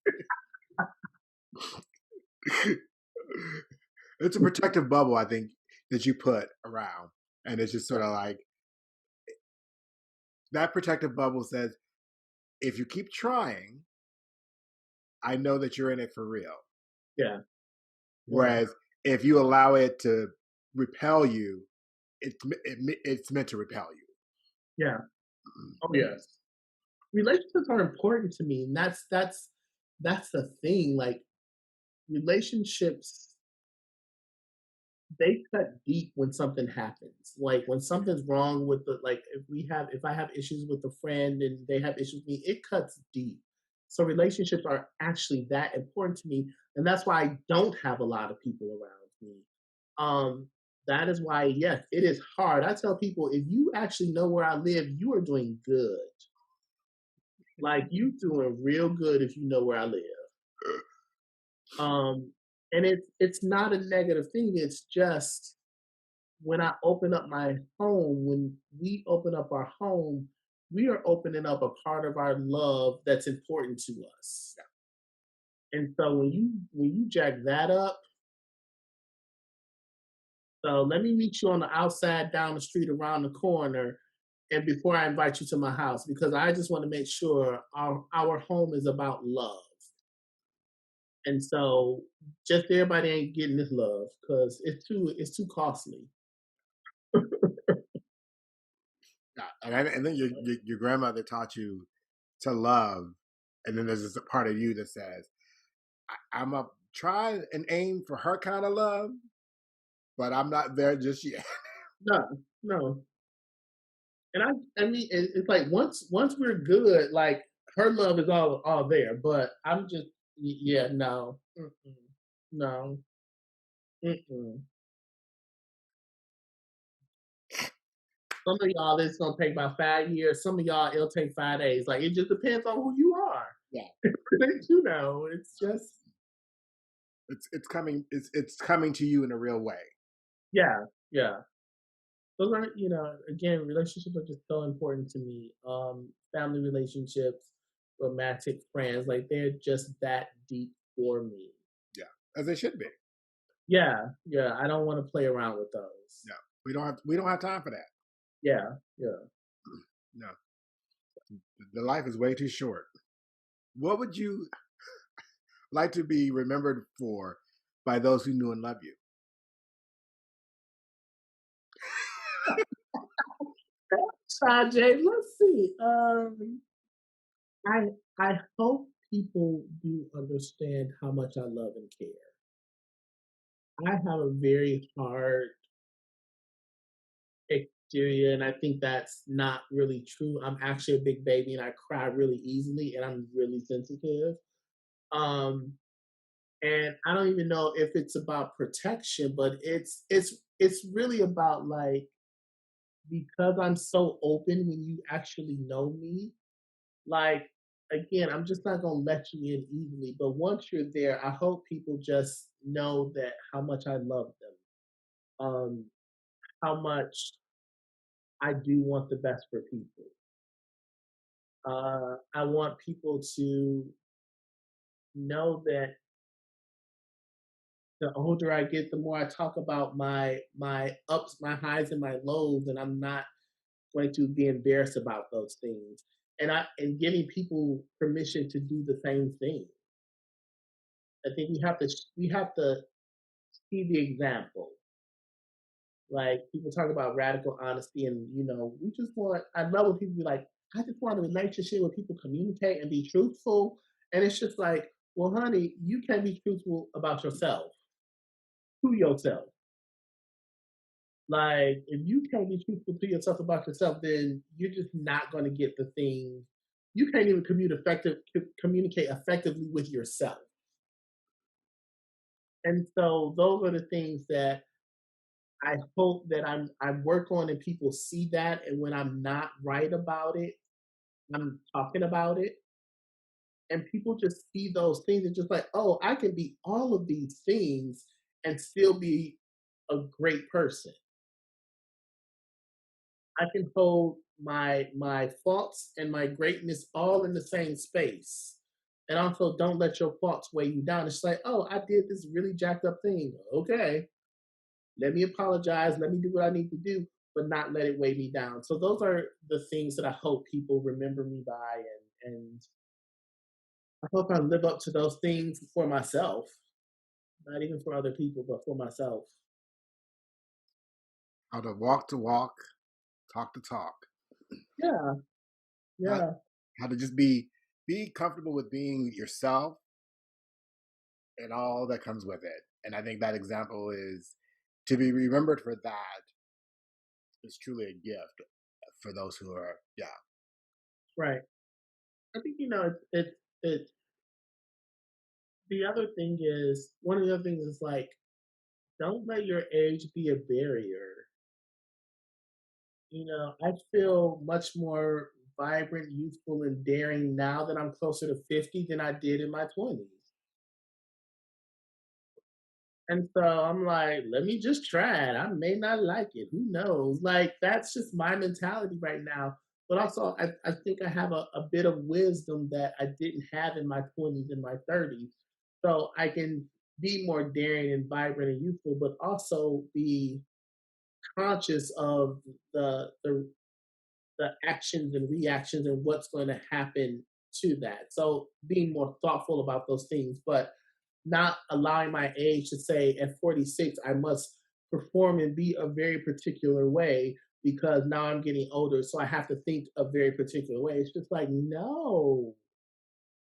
Speaker 1: It's a protective bubble, I think, that you put around. And it's just sort of like that protective bubble says, if you keep trying, I know that you're in it for real.
Speaker 2: Yeah.
Speaker 1: Whereas if you allow it to repel you, it's meant to repel you.
Speaker 2: Yeah. Oh yes. Relationships are important to me, and that's the thing. Like relationships, they cut deep when something happens. Like when something's wrong with the like if I have issues with a friend and they have issues with me, it cuts deep. So relationships are actually that important to me, and that's why I don't have a lot of people around me. Um, that is why, yes, it is hard. I tell people if you actually know where I live, you are doing good. Like you doing real good if you know where I live. Um, and it's not a negative thing. It's just when I open up my home, when we open up our home, we are opening up a part of our love that's important to us. And so when you jack that up, so let me meet you on the outside, down the street, around the corner, and before I invite you to my house, because I just want to make sure our home is about love. And so just everybody ain't getting this love because it's too costly.
Speaker 1: And then your grandmother taught you to love, and then there's this part of you that says, I'm a try and aim for her kind of love, but I'm not there just yet.
Speaker 2: No, no. And I mean, it's like once we're good, like her love is all there. But I'm just, yeah, no, no, mm-mm. Some of y'all it's gonna take about 5 years. Some of y'all it'll take 5 days. Like it just depends on who you are.
Speaker 1: Yeah,
Speaker 2: It's just
Speaker 1: it's coming to you in a real way.
Speaker 2: yeah, yeah. Those are again, relationships are just so important to me. Family relationships, romantic friends, like they're just that deep for me.
Speaker 1: Yeah, as they should be.
Speaker 2: Yeah, yeah. I don't want to play around with those.
Speaker 1: No, we don't have time for that.
Speaker 2: Yeah, yeah.
Speaker 1: No, the life is way too short. What would you like to be remembered for by those who knew and love you?
Speaker 2: ShawnJ, let's see. I I hope people do understand how much I love and care. I have a very hard exterior, and I think that's not really true. I'm actually a big baby, and I cry really easily, and I'm really sensitive. Um, and I don't even know if it's about protection, but it's really about like because I'm so open when you actually know me, like again, I'm just not gonna let you in easily. But once you're there, I hope people just know that how much I love them, how much I do want the best for people. I want people to know that the older I get, the more I talk about my ups, my highs, and my lows, and I'm not going to be embarrassed about those things. And giving people permission to do the same thing. I think we have to see the example. Like people talk about radical honesty, and we just want. I love when people be like, I just want a relationship where people communicate and be truthful. And it's just like, well, honey, you can be truthful about yourself to yourself. Like, if you can't be truthful to yourself about yourself, then you're just not going to get the thing. You can't even communicate effectively with yourself. And so those are the things that I hope that I work on and people see that. And when I'm not right about it, I'm talking about it. And people just see those things and just like, oh, I can be all of these things and still be a great person. I can hold my faults and my greatness all in the same space. And also don't let your faults weigh you down. It's like, oh, I did this really jacked up thing. Okay. Let me apologize. Let me do what I need to do, but not let it weigh me down. So those are the things that I hope people remember me by, and I hope I live up to those things for myself. not even for other people, but for myself.
Speaker 1: How to walk the walk, talk the talk.
Speaker 2: Yeah,
Speaker 1: How,
Speaker 2: yeah,
Speaker 1: how to just be comfortable with being yourself and all that comes with it. And I think that example is to be remembered for that is truly a gift for those who are, yeah.
Speaker 2: right. I think it. The other thing is one of the other things is like don't let your age be a barrier. I feel much more vibrant, youthful, and daring now that I'm closer to 50 than I did in my 20s. And so I'm like, let me just try it. I may not like it. Who knows? Like, that's just my mentality right now. But also, I think I have a bit of wisdom that I didn't have in my 20s and my 30s. So I can be more daring and vibrant and youthful, but also be conscious of the actions and reactions and what's going to happen to that. So being more thoughtful about those things, but not allowing my age to say at 46 I must perform and be a very particular way because now I'm getting older, so I have to think a very particular way. It's just like no,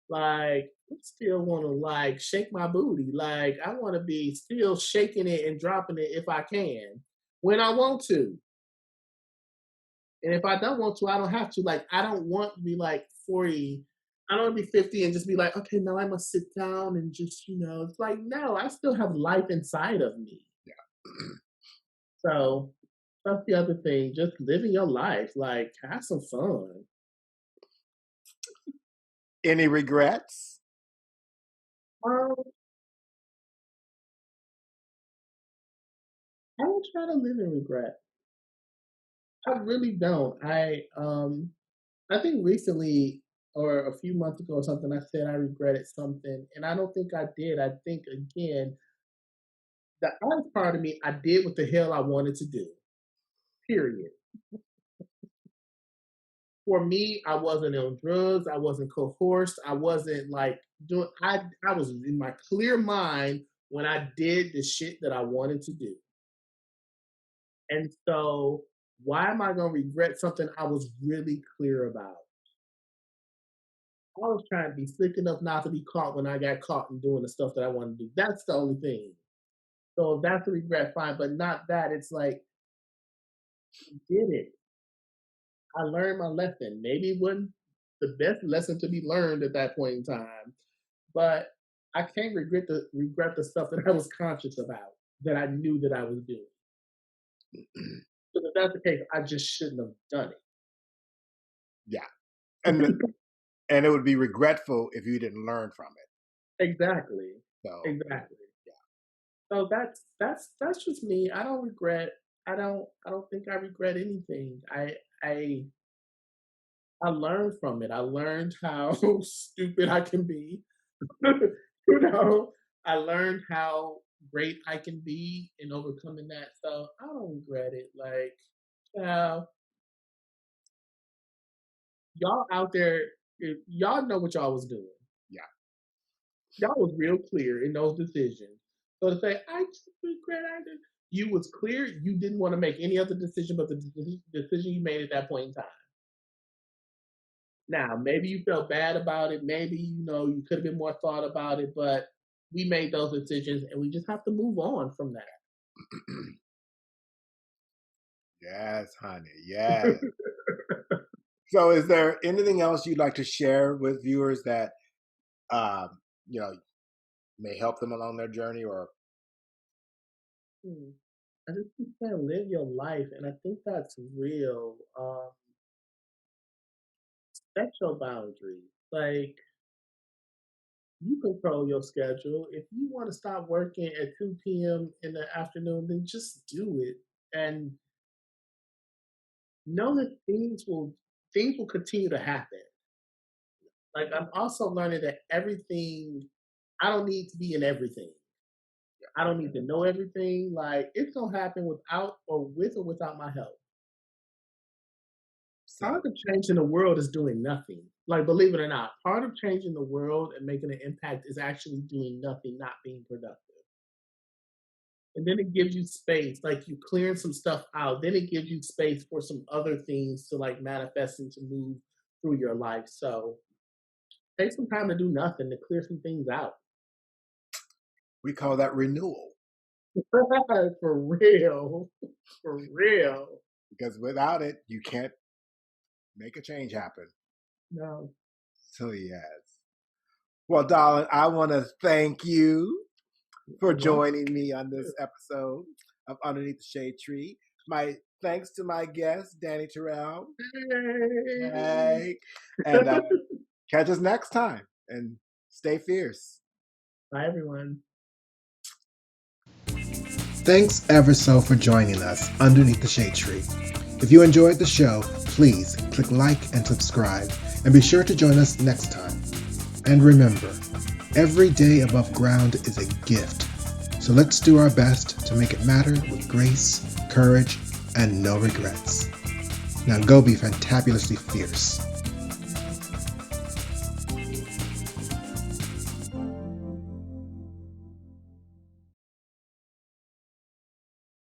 Speaker 2: like I still want to like shake my booty. Like I want to be still shaking it and dropping it if I can when I want to. And if I don't want to, I don't have to. Like, I don't want to be like 40. I don't want to be 50 and just be like, okay, now I must sit down and just, it's like, no, I still have life inside of me. So that's the other thing. Just living your life. Like, have some fun.
Speaker 1: Any regrets?
Speaker 2: Um, I don't try to live in regret. I really don't. I think recently or a few months ago or something, I said I regretted something, and I don't think I did. I think again, the honest part of me, I did what the hell I wanted to do. Period. For me, I wasn't on drugs. I wasn't coerced. I wasn't like doing. I was in my clear mind when I did the shit that I wanted to do. And so, why am I going to regret something I was really clear about? I was trying to be slick enough not to be caught when I got caught in doing the stuff that I wanted to do. That's the only thing. So if that's a regret, fine, but not that. It's like, did it. I learned my lesson. Maybe it wasn't the best lesson to be learned at that point in time, but I can't regret the stuff that I was conscious about that I knew that I was doing. So if that's the case, I just shouldn't have done
Speaker 1: Yeah. And
Speaker 2: it.
Speaker 1: and it would be regretful if you didn't learn from it.
Speaker 2: Exactly.
Speaker 1: So
Speaker 2: Exactly. So that's just me. I don't regret. I don't think I regret anything. I I learned from it. I learned how stupid I can be. you know, I learned how great I can be in overcoming that. So I don't regret it. Like, uh, y'all out there, y'all know what y'all was doing.
Speaker 1: yeah.
Speaker 2: Y'all was real clear in those decisions. So to say, I just regret I did. You was clear. You didn't want to make any other decision but the decision you made at that point in time. Now, maybe you felt bad about it. Maybe, you could have been more thought about it, but we made those decisions and we just have to move on from that.
Speaker 1: Yes, honey. Yes. So is there anything else you'd like to share with viewers that um, you know, may help them along their journey or
Speaker 2: Hmm. I just keep saying live your life, and I think that's real. Set your boundaries. Like you control your schedule. If you want to stop working at 2 p.m. in the afternoon, then just do it. And know that things will continue to happen. Like I'm also learning that everything I don't need to be in everything. I don't need to know everything. Like it's gonna happen without or with or without my help.
Speaker 1: so
Speaker 2: Part of changing the world is doing nothing. Like believe it or not, part of changing the world and making an impact is actually doing nothing, not being productive. And then it gives you space, like you clearing some stuff out. Then it gives you space for some other things to like manifest and to move through your life. So take some time to do nothing, to clear some things out.
Speaker 1: We call that renewal.
Speaker 2: For real. For real.
Speaker 1: Because without it, you can't make a change happen.
Speaker 2: No.
Speaker 1: So yes. Well, darling, I want to thank you for joining me on this episode of Underneath the Shade Tree. My thanks to my guest, Dani Tirrell. Hey. And catch us next time and stay fierce.
Speaker 2: Bye, everyone.
Speaker 1: Thanks ever so for joining us underneath the shade tree. If you enjoyed the show, please click like and subscribe, and be sure to join us next time. And remember, every day above ground is a gift. So let's do our best to make it matter with grace, courage, and no regrets. Now go be fantabulously fierce.